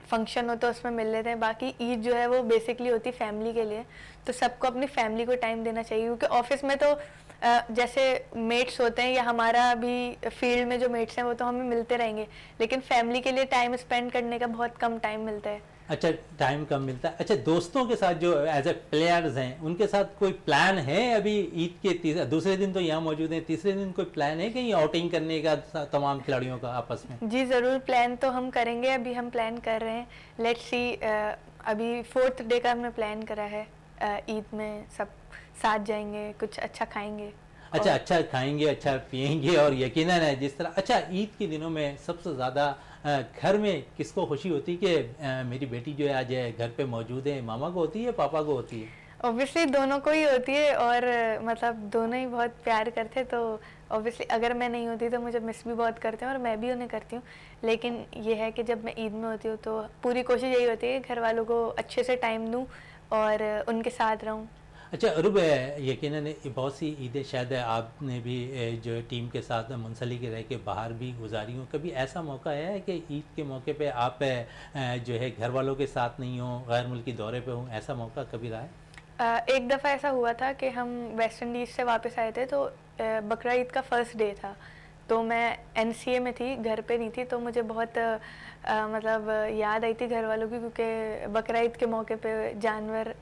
फंक्शन हो तो उसमें मिल लेते हैं। बाकी ईद जो है वो बेसिकली होती फैमिली के लिए, तो सबको अपनी फैमिली को टाइम देना चाहिए, क्योंकि ऑफिस में तो जैसे मेट्स होते हैं या हमारा भी फील्ड में जो मेट्स हैं वो तो हमें मिलते रहेंगे, लेकिन फैमिली के लिए टाइम स्पेंड करने का बहुत कम टाइम मिलता है। अच्छा, टाइम कम मिलता है। अच्छा, दोस्तों के साथ जो एज ए प्लेयर्स हैं उनके साथ कोई प्लान है अभी ईद के दूसरे दिन तो यहाँ मौजूद हैं, तीसरे दिन कोई प्लान है कहीं आउटिंग करने का तमाम खिलाड़ियों का आपस में? जी ज़रूर, प्लान तो हम करेंगे, अभी हम प्लान कर रहे हैं। लेट्स सी, अभी 4th डे का हमने प्लान करा है। ईद में सब साथ जाएंगे, कुछ अच्छा खाएंगे। अच्छा, अच्छा खाएंगे, अच्छा पिएंगे, और यकीनन है जिस तरह अच्छा ईद के दिनों में सबसे ज़्यादा घर में किसको खुशी होती है कि मेरी बेटी जो है आज घर पे मौजूद है? मामा को होती है, पापा को होती है? ऑब्वियसली दोनों को ही होती है, और मतलब दोनों ही बहुत प्यार करते हैं, तो ऑब्वियसली अगर मैं नहीं होती तो मुझे मिस भी बहुत करते हैं और मैं भी उन्हें करती हूँ। लेकिन ये है कि जब मैं ईद में होती हूँ तो पूरी कोशिश यही होती है कि घर वालों को अच्छे से टाइम दूँ और उनके साथ रहूँ। अच्छा अरूब, यकीनन बहुत सी ईदें शायद आपने भी जो है टीम के साथ मुंसलिक रह के बाहर भी गुजारी हो, कभी ऐसा मौका है कि ईद के मौके पे आप जो है घर वालों के साथ नहीं हो, गैर मुल्की दौरे पे हो, ऐसा मौका कभी रहा है? एक दफ़ा ऐसा हुआ था कि हम वेस्ट इंडीज़ से वापस आए थे, तो बकरा ईद का फर्स्ट डे था, तो मैं NCA में थी, घर पे नहीं थी, तो मुझे बहुत मतलब याद आई थी घर वालों की, क्योंकि बकरा ईद के मौके पे जानवर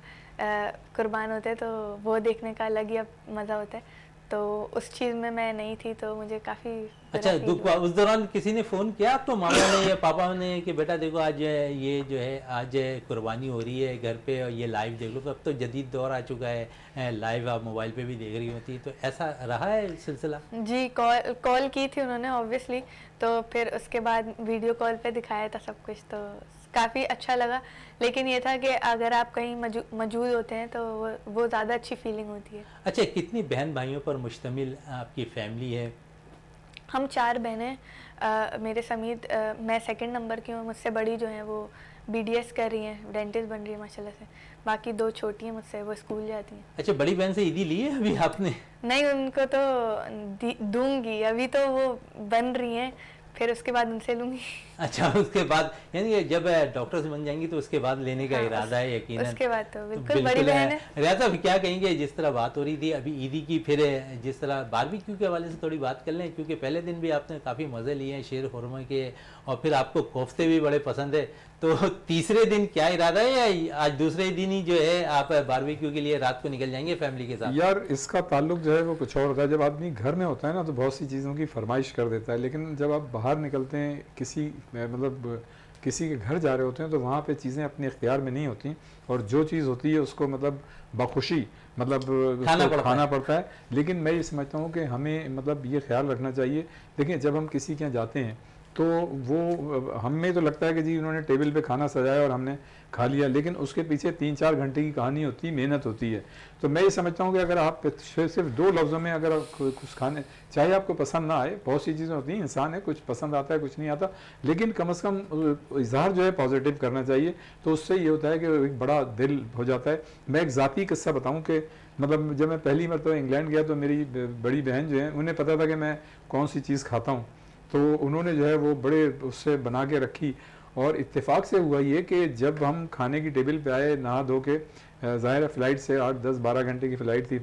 कुर्बान होते हैं, तो वो देखने का अलग ही मज़ा होता है। तो उस चीज़ में मैं नहीं थी, तो मुझे काफ़ी अच्छा दुख हुआ। उस दौरान किसी ने फ़ोन किया आपको, मामा ने या पापा ने, कि बेटा देखो आज ये जो है आज कुर्बानी हो रही है घर पे और ये लाइव देख लो? तो अब तो जदीद दौर आ चुका है, लाइव आप मोबाइल पे भी देख रही होती है, तो ऐसा रहा है सिलसिला? जी, कॉल की थी उन्होंने ऑब्वियसली, तो फिर उसके बाद वीडियो कॉल पे दिखाया था सब कुछ, तो काफ़ी अच्छा लगा। लेकिन ये था कि अगर आप कहीं मौजूद होते हैं तो वो ज़्यादा अच्छी फीलिंग होती है। अच्छा, कितनी बहन भाइयों पर मुश्तमिल आपकी फैमिली है? हम 4 बहनें, मेरे समीत मैं 2nd नंबर की हूँ, मुझसे बड़ी जो हैं वो BDS कर रही हैं, डेंटिस्ट बन रही है माशाल्लाह से। बाकी 2 छोटी हैं मुझसे, वो स्कूल जाती हैं। अच्छा, बड़ी बहन से ईदी ली है अभी आपने? नहीं, उनको तो दूंगी, अभी तो वो बन रही हैं, फिर उसके बाद उनसे लूँगी। अच्छा, उसके बाद यानी जब डॉक्टर से बन जाएंगी तो उसके बाद लेने का इरादा है यकीनन? उसके बाद तो बिल्कुल बड़ी बहन है। रियाज़, क्या कहेंगे जिस तरह बात हो रही थी अभी ईदी की, फिर जिस तरह बारबेक्यू के हवाले से थोड़ी बात कर लें, क्योंकि पहले दिन भी आपने काफ़ी मज़े लिए हैं शेर खुरमा के, और फिर आपको कोफ्ते भी बड़े पसंद है, तो तीसरे दिन क्या इरादा है, या आज दूसरे दिन ही जो है आप बारबेक्यू के लिए रात को निकल जाएंगे फैमिली के साथ? यार इसका ताल्लुक जो है वो कुछ और होता है। जब आदमी घर में होता है ना तो बहुत सी चीज़ों की फरमाइश कर देता है, लेकिन जब आप बाहर निकलते हैं, किसी के घर जा रहे होते हैं, तो वहाँ पे चीज़ें अपने इख्तियार में नहीं होती, और जो चीज़ होती है उसको मतलब बखुशी खाना पड़ता है। लेकिन मैं ये समझता हूँ कि हमें मतलब ये ख्याल रखना चाहिए। देखिए, जब हम किसी के यहाँ जाते हैं तो वो हमें तो लगता है कि जी उन्होंने टेबल पे खाना सजाया और हमने खा लिया, लेकिन उसके पीछे 3-4 घंटे की कहानी होती है, मेहनत होती है। तो मैं ये समझता हूँ कि अगर आप सिर्फ 2 लफ्ज़ों में अगर कुछ खाने, चाहे आपको पसंद ना आए, बहुत सी चीज़ें होती हैं, इंसान है, कुछ पसंद आता है कुछ नहीं आता, लेकिन कम से कम इजहार जो है पॉजिटिव करना चाहिए, तो उससे ये होता है कि एक बड़ा दिल हो जाता है। मैं एक ज़ाती किस्सा बताऊँ कि मतलब जब मैं पहली मरतबा इंग्लैंड गया तो मेरी बड़ी बहन जो है उन्हें पता था कि मैं कौन सी चीज़ खाता हूँ, तो उन्होंने जो है वो बड़े उससे बना के रखी, और इत्तेफाक से हुआ ये कि जब हम खाने की टेबल पे आए नहा धो के, ज़ाहिर है फ़्लाइट से 8-10-12 घंटे की फ़्लाइट थी,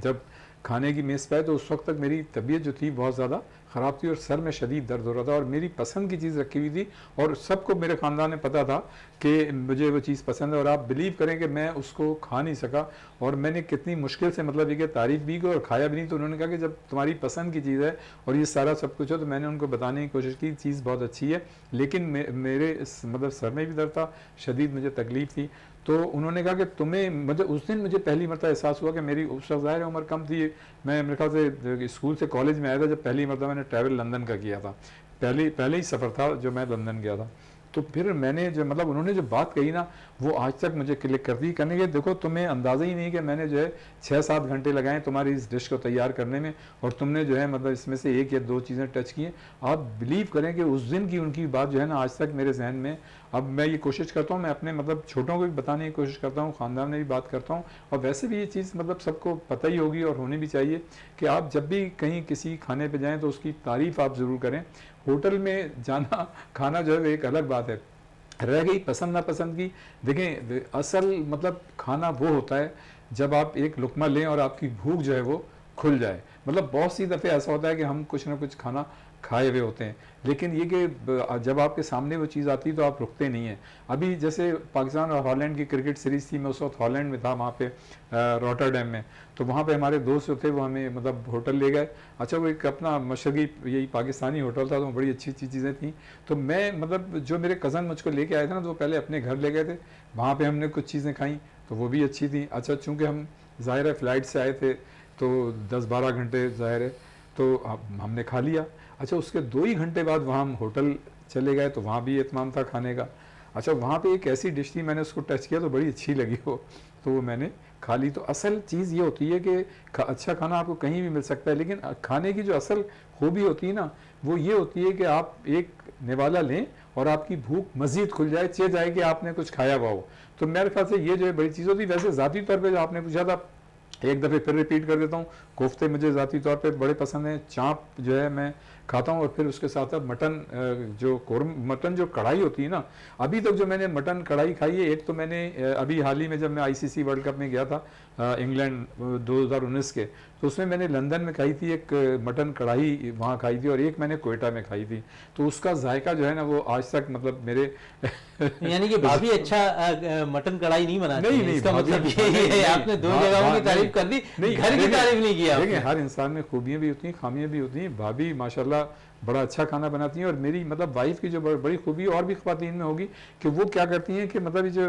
जब खाने की मेज़ पे आए तो उस वक्त तक मेरी तबीयत जो थी बहुत ज़्यादा ख़राब थी और सर में शदीद दर्द हो रहा था, और मेरी पसंद की चीज़ रखी हुई थी और सबको मेरे ख़ानदान में पता था कि मुझे वो चीज़ पसंद है, और आप बिलीव करें कि मैं उसको खा नहीं सका, और मैंने कितनी मुश्किल से मतलब ये कि तारीफ़ भी की और खाया भी नहीं। तो उन्होंने कहा कि जब तुम्हारी पसंद की चीज़ है और ये सारा सब कुछ है, तो मैंने उनको बताने की कोशिश की चीज़ बहुत अच्छी है, लेकिन मेरे मतलब सर में भी दर्द था, शदीद मुझे तकलीफ़ थी। तो उन्होंने कहा कि तुम्हें मतलब उस दिन मुझे पहली मरतबा एहसास हुआ कि मेरी उस वक्त ज़ाहिर उम्र कम थी, मैं मेरे ख्याल से स्कूल से कॉलेज में आया था जब पहली मरतबा मैंने ट्रैवल लंदन का किया था, पहले ही सफ़र था जो मैं लंदन गया था। तो फिर मैंने जो मतलब उन्होंने जो बात कही ना, वो आज तक मुझे क्लिक करती करने के, देखो तुम्हें अंदाज़ा ही नहीं कि मैंने जो है 6-7 घंटे लगाए तुम्हारी इस डिश को तैयार करने में, और तुमने जो है मतलब इसमें से 1 या 2 चीज़ें टच की हैं। आप बिलीव करें कि उस दिन की उनकी बात जो है ना आज तक मेरे जहन में। अब मैं ये कोशिश करता हूँ, मैं अपने मतलब छोटों को भी बताने की कोशिश करता हूँ, ख़ानदान में भी बात करता हूँ, और वैसे भी ये चीज़ मतलब सबको पता ही होगी और होनी भी चाहिए कि आप जब भी कहीं किसी खाने पे जाएं तो उसकी तारीफ़ आप ज़रूर करें। होटल में जाना खाना जो है एक अलग बात है, रह गई पसंद नापसंद की। देखें, असल मतलब खाना वो होता है जब आप एक लुकमा लें और आपकी भूख जो है वो खुल जाए। मतलब बहुत सी दफ़े ऐसा होता है कि हम कुछ ना कुछ खाना खाए हुए होते हैं, लेकिन ये कि जब आपके सामने वो चीज़ आती है तो आप रुकते नहीं हैं। अभी जैसे पाकिस्तान और हॉलैंड की क्रिकेट सीरीज़ थी, मैं उस वक्त हॉलैंड में था, वहाँ पे रॉटरडैम में, तो वहाँ पे हमारे दोस्त जो थे वो हमें मतलब होटल ले गए। अच्छा, वो एक अपना मशरकी यही पाकिस्तानी होटल था, तो बड़ी अच्छी अच्छी चीज़ें थी। तो मैं मतलब जो मेरे कज़न मुझको लेके आए थे ना, तो वो पहले अपने घर ले गए थे, वहाँ पर हमने कुछ चीज़ें खाई तो वो भी अच्छी थी। अच्छा, चूँकि हम ज़ाहिर है फ़्लाइट से आए थे तो 10-12 घंटे ज़ाहिर है, तो हमने खा लिया। अच्छा, उसके 2 ही घंटे बाद वहाँ हम होटल चले गए, तो वहाँ भी एहतमाम था खाने का। अच्छा, वहाँ पे एक ऐसी डिश थी, मैंने उसको टच किया तो बड़ी अच्छी लगी वो, तो वो मैंने खा ली। तो असल चीज़ ये होती है कि अच्छा खाना आपको कहीं भी मिल सकता है, लेकिन खाने की जो असल खूबी होती है ना, वो ये होती है कि आप एक निवाला लें और आपकी भूख मज़ीद खुल जाए, चेत जाए कि आपने कुछ खाया हुआ हो। तो मेरे ख्याल से ये जो है बड़ी चीज़ होती है। वैसे ज़ाती तौर पर जो आपने पूछा था, एक दफ़े फिर रिपीट कर देता हूँ, कोफ्ते मुझे ज़ाती तौर पे बड़े पसंद हैं, चाँप जो है मैं खाता हूँ, और फिर उसके साथ साथ मटन जो कढ़ाई होती है ना, अभी तक जो मैंने मटन कढ़ाई खाई है, एक तो मैंने अभी हाल ही में जब मैं ICC वर्ल्ड कप में गया था इंग्लैंड 2019 के, तो उसमें मैंने लंदन में खाई थी एक मटन कढ़ाई, वहाँ खाई थी, और एक मैंने कोयटा में खाई थी। तो उसका जायका जो है ना वो आज तक मतलब मेरे यानी कि भाभी अच्छा मटन कढ़ाई नहीं बनाती नहीं, है, नहीं, इसका मतलब भाभी- ये नहीं, है, नहीं, आपने दो हाँ, जगहों हाँ, की तारीफ नहीं, कर दी, नहीं, घर की देखिए- तारीफ नहीं की देखिए, आपने। हर इंसान में खूबियां भी होती हैं, खामियां भी होती हैं। भाभी माशाल्लाह बड़ा अच्छा खाना बनाती हैं, और मेरी मतलब वाइफ की जो बड़ी खूबी और भी ख्वातीन में होगी कि वो क्या करती हैं कि मतलब ये जो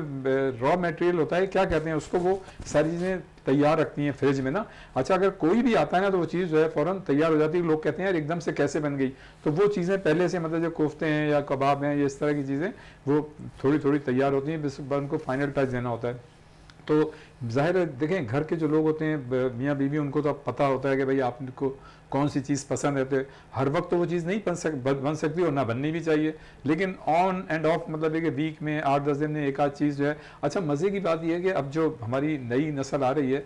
रॉ मटेरियल होता है, क्या कहते हैं उसको, वो सारी चीज़ें तैयार रखती हैं फ्रिज में ना। अच्छा, अगर कोई भी आता है ना तो वो चीज़ जो है फ़ौरन तैयार हो जाती है। लोग कहते हैं यार एकदम से कैसे बन गई, तो वो चीज़ें पहले से मतलब जो कोफ्ते हैं या कबाब हैं, ये इस तरह की चीज़ें वो थोड़ी थोड़ी तैयार होती हैं, बस उनको फाइनल टच देना होता है। तो ज़ाहिर है देखें, घर के जो लोग होते हैं मियाँ बीवी, उनको तो अब पता होता है कि भाई आपको कौन सी चीज़ पसंद है। तो हर वक्त तो वो चीज़ नहीं बन सकती और ना बननी भी चाहिए, लेकिन ऑन एंड ऑफ मतलब है कि वीक में 8-10 दिन में एक आध चीज़ जो है। अच्छा, मज़े की बात यह है कि अब जो हमारी नई नस्ल आ रही है,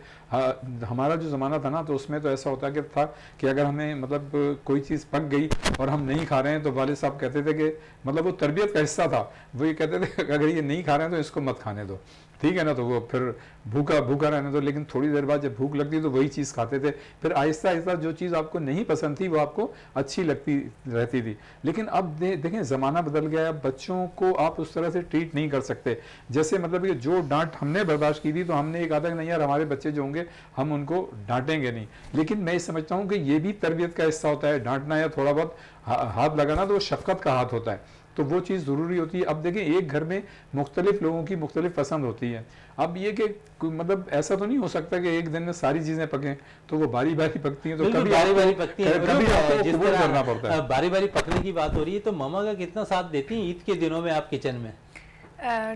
हमारा जो ज़माना था ना, तो उसमें तो ऐसा होता कि अगर हमें मतलब कोई चीज़ पक गई और हम नहीं खा रहे हैं, तो वालिद साहब कहते थे कि मतलब वो तरबियत का हिस्सा था, वो ये कहते थे अगर ये नहीं खा रहे हैं तो इसको मत खाने दो, ठीक है ना, तो वो फिर भूखा रहने दो। लेकिन थोड़ी देर बाद जब भूख लगती तो वही चीज़ खाते थे, फिर आहिस्ता आहिस्ता जो चीज़ आपको नहीं पसंद थी वो आपको अच्छी लगती रहती थी। लेकिन अब देखें ज़माना बदल गया है, बच्चों को आप उस तरह से ट्रीट नहीं कर सकते। जैसे मतलब कि जो डांट हमने बर्दाश्त की थी, तो हमने एक आधा नहीं यार हमारे बच्चे जो होंगे हम उनको डांटेंगे नहीं। लेकिन मैं समझता हूँ कि ये भी तरबियत का हिस्सा होता है, डांटना या थोड़ा बहुत हाथ लगाना, तो वो शफकत का हाथ होता है, तो वो चीज़ ज़रूरी होती है। अब देखें, एक घर में मुख्तलिफ लोगों की मुख्तलिफ पसंद होती है। अब ये कि मतलब ऐसा तो नहीं हो सकता कि एक दिन में सारी चीज़ें पकें, तो वो बारी बारी पकती हैं, तो कभी बारी बारी पकती है, कभी आपको कबूल करना पड़ता है। बारी बारी पकने की बात हो रही है, तो मामा का कितना साथ देती हैं ईद के दिनों में आप किचन में?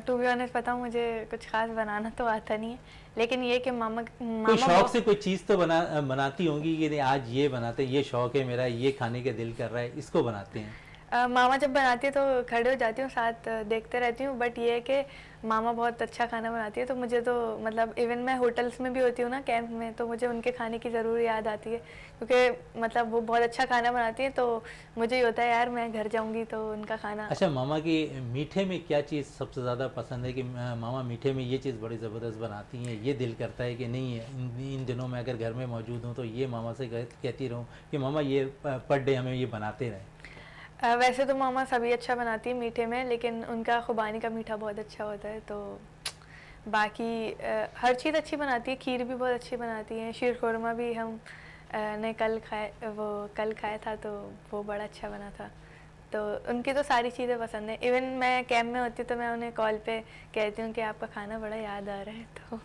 टू बी ऑनेस्ट बताऊँ, मुझे कुछ खास बनाना तो आता नहीं है, लेकिन ये कि मामा कोई शौक से कोई चीज़ तो बनाती होंगी कि आज ये बनाते, ये शौक है मेरा, ये खाने का दिल कर रहा है, इसको बनाते हैं। मामा जब बनाती है तो खड़े हो जाती हूँ, साथ देखते रहती हूँ। बट ये है कि मामा बहुत अच्छा खाना बनाती है, तो मुझे तो मतलब इवन मैं होटल्स में भी होती हूँ ना कैंप में, तो मुझे उनके खाने की ज़रूर याद आती है, क्योंकि मतलब वो बहुत अच्छा खाना बनाती है, तो मुझे ये होता है यार मैं घर जाऊँगी तो उनका खाना। अच्छा, मामा की मीठे में क्या चीज़ सबसे ज़्यादा पसंद है कि मामा मीठे में ये चीज़ बड़ी ज़बरदस्त बनाती हैं, ये दिल करता है कि नहीं इन दिनों में अगर घर में मौजूद हूँ तो ये मामा से कहती रहूँ कि मामा ये पर डे हमें ये बनाते रहें? वैसे तो मामा सभी अच्छा बनाती है मीठे में, लेकिन उनका खुबानी का मीठा बहुत अच्छा होता है। तो बाकी हर चीज़ अच्छी बनाती है, खीर भी बहुत अच्छी बनाती है, शीर खुरमा भी हम ने कल खाया था, तो वो बड़ा अच्छा बना था। तो उनकी तो सारी चीज़ें पसंद है। इवन मैं कैंप में होती तो मैं उन्हें कॉल पे कहती हूँ कि आपका खाना बड़ा याद आ रहा है, तो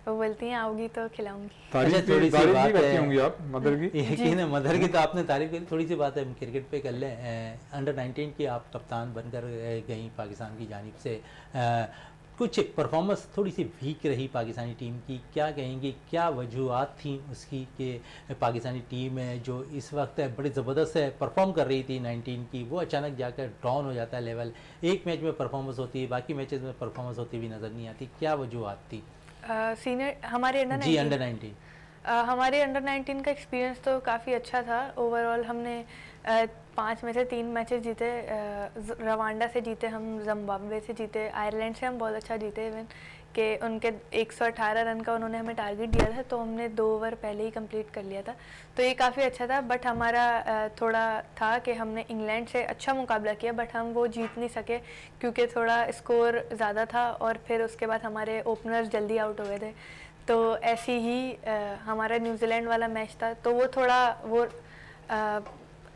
वो बोलती हैं आओगी तो खिलाऊंगी। अच्छा, थोड़ी सी बात है होंगी आप मदर की, यकीन है मदर की तो आपने तारीफ करी, थोड़ी सी बात है क्रिकेट पे कर लें। अंडर 19 की आप कप्तान बनकर गई पाकिस्तान की जानिब से, कुछ परफॉर्मेंस थोड़ी सी वीक रही पाकिस्तानी टीम की, क्या कहेंगी, क्या वजूहत थी उसकी कि पाकिस्तानी टीम है जो इस वक्त बड़ी ज़बरदस्त परफॉर्म कर रही थी 19 की, वो अचानक जाकर डाउन हो जाता है लेवल, एक मैच में परफॉर्मेंस होती है, बाकी मैचेस में परफॉर्मेंस होती हुई नज़र नहीं आती, क्या वजूहत थी? सीनियर हमारे अंडर जी अंडर 19 हमारे अंडर 19 का एक्सपीरियंस तो काफ़ी अच्छा था। ओवरऑल हमने 5 में से 3 मैचेस जीते, रवांडा से जीते हम, जिम्बाब्वे से जीते, आयरलैंड से हम बहुत अच्छा जीते, इवन कि उनके 118 रन का उन्होंने हमें टारगेट दिया था, तो हमने 2 ओवर पहले ही कंप्लीट कर लिया था, तो ये काफ़ी अच्छा था। बट हमारा थोड़ा था कि हमने इंग्लैंड से अच्छा मुकाबला किया, बट हम वो जीत नहीं सके क्योंकि थोड़ा स्कोर ज़्यादा था और फिर उसके बाद हमारे ओपनर्स जल्दी आउट हो गए थे। तो ऐसी ही हमारा न्यूजीलैंड वाला मैच था, तो वो थोड़ा वो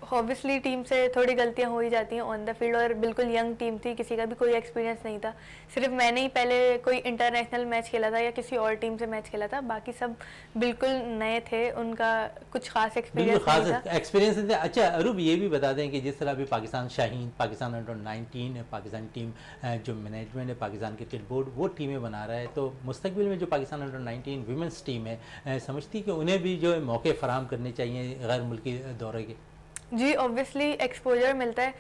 ऑब्वियसली टीम से थोड़ी गलतियां हो ही जाती हैं ऑन द फील्ड, और बिल्कुल यंग टीम थी, किसी का भी कोई एक्सपीरियंस नहीं था। सिर्फ मैंने ही पहले कोई इंटरनेशनल मैच खेला था या किसी और टीम से मैच खेला था, बाकी सब बिल्कुल नए थे, उनका कुछ खास एक्सपीरियंस नहीं था। एक्सपीरियंस नहीं था। अच्छा अरूब, ये भी बता दें कि जिस तरह अभी पाकिस्तान शाहीन, पाकिस्तान अंडर-19 पाकिस्तान टीम, जो मैनेजमेंट है पाकिस्तान क्रिकेट बोर्ड वो टीमें बना रहा है, तो मुस्तकबिल में जो पाकिस्तान अंडर-19 वीमेंस टीम है समझती कि उन्हें भी जो मौके फराहम करने चाहिए गैर मुल्की दौरे के? जी ऑब्वियसली एक्सपोजर मिलता है।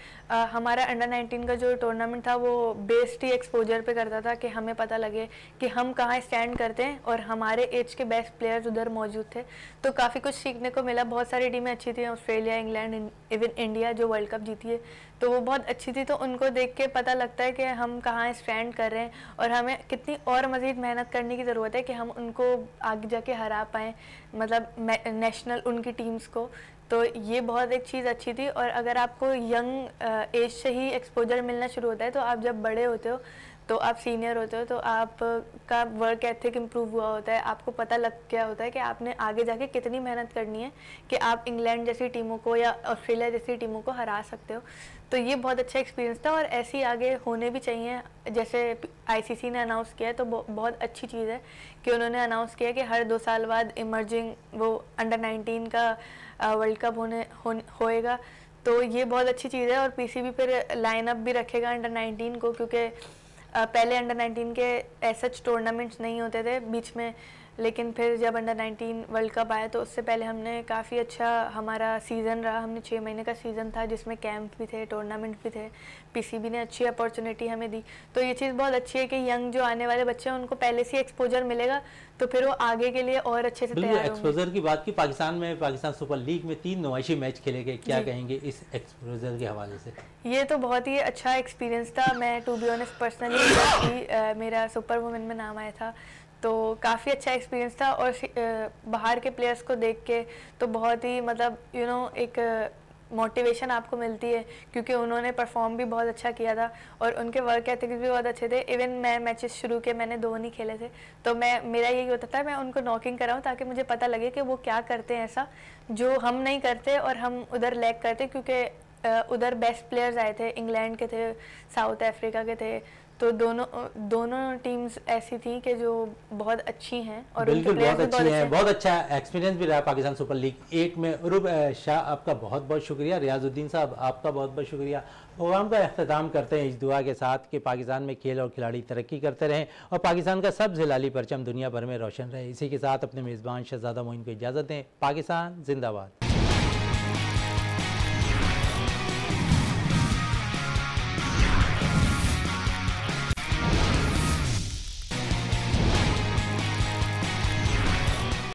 हमारा अंडर 19 का जो टूर्नामेंट था वो बेस्ड ही एक्सपोजर पे करता था कि हमें पता लगे कि हम कहाँ स्टैंड करते हैं, और हमारे एज के बेस्ट प्लेयर्स उधर मौजूद थे, तो काफ़ी कुछ सीखने को मिला। बहुत सारी टीमें अच्छी थी, ऑस्ट्रेलिया, इंग्लैंड, इवन इंडिया जो वर्ल्ड कप जीती है, तो वो बहुत अच्छी थी। तो उनको देख के पता लगता है कि हम कहाँ स्टैंड कर रहे हैं और हमें कितनी और मज़ीद मेहनत करने की ज़रूरत है कि हम उनको आगे जाके हरा पाएँ, मतलब नेशनल उनकी टीम्स को। तो ये बहुत एक चीज़ अच्छी थी। और अगर आपको यंग एज से ही एक्सपोजर मिलना शुरू होता है, तो आप जब बड़े होते हो, तो आप सीनियर होते हो, तो आपका वर्क एथिक इम्प्रूव हुआ होता है, आपको पता लग गया होता है कि आपने आगे जाके कितनी मेहनत करनी है कि आप इंग्लैंड जैसी टीमों को या ऑस्ट्रेलिया जैसी टीमों को हरा सकते हो। तो ये बहुत अच्छा एक्सपीरियंस था, और ऐसे ही आगे होने भी चाहिए। जैसे आईसीसी ने अनाउंस किया है, तो बहुत अच्छी चीज़ है कि उन्होंने अनाउंस किया कि हर 2 साल बाद इमर्जिंग वो अंडर 19 का वर्ल्ड कप होएगा। तो ये बहुत अच्छी चीज़ है। और पीसीबी फिर लाइनअप भी रखेगा अंडर 19 को, क्योंकि पहले अंडर 19 के ऐसे टूर्नामेंट्स नहीं होते थे बीच में, लेकिन फिर जब अंडर 19 वर्ल्ड कप आया तो उससे पहले हमने काफ़ी अच्छा हमारा सीज़न रहा। हमने 6 महीने का सीज़न था जिसमें कैंप भी थे, टूर्नामेंट भी थे, पीसीबी ने अच्छी अपॉर्चुनिटी हमें दी। तो ये चीज़ बहुत अच्छी है कि यंग जो आने वाले बच्चे हैं उनको पहले से एक्सपोजर मिलेगा, तो फिर वो आगे के लिए और अच्छे से तैयार होंगे। एक्सपोजर की बात की, पाकिस्तान में पाकिस्तान सुपर लीग में 3 नुमाइशी मैच खेले गए, क्या कहेंगे इस एक्सपोजर के हवाले से? ये तो बहुत ही अच्छा एक्सपीरियंस था। मैं टू बी ऑनेस्ट पर्सनली मेरा सुपर वुमेन में नाम आया था, तो काफ़ी अच्छा एक्सपीरियंस था। और बाहर के प्लेयर्स को देख के तो बहुत ही मतलब एक मोटिवेशन आपको मिलती है, क्योंकि उन्होंने परफॉर्म भी बहुत अच्छा किया था और उनके वर्क एथिक्स भी बहुत अच्छे थे। इवन मैं मैचेस शुरू के मैंने 2 नहीं खेले थे, तो मेरा यही होता था मैं उनको नॉकिंग कराऊं ताकि मुझे पता लगे कि वो क्या करते हैं ऐसा जो हम नहीं करते और हम उधर लैग करते, क्योंकि उधर बेस्ट प्लेयर्स आए थे, इंग्लैंड के थे, साउथ अफ्रीका के थे, तो दोनों टीम्स ऐसी थी कि जो बहुत अच्छी हैं और उनके प्लेयर्स भी बहुत अच्छे हैं। बहुत अच्छा एक्सपीरियंस भी रहा पाकिस्तान सुपर लीग 8 में। उरूब शाह, आपका बहुत बहुत शुक्रिया। रियाजुद्दीन साहब, आपका बहुत बहुत शुक्रिया। प्रोग्राम का अख्ताम करते हैं इस दुआ के साथ कि पाकिस्तान में खेल और खिलाड़ी तरक्की करते रहें और पाकिस्तान का सब हिलाली परचम दुनिया भर में रोशन रहे। इसी के साथ अपने मेज़बान शहजादा मोइन को इजाज़त दें। पाकिस्तान जिंदाबाद।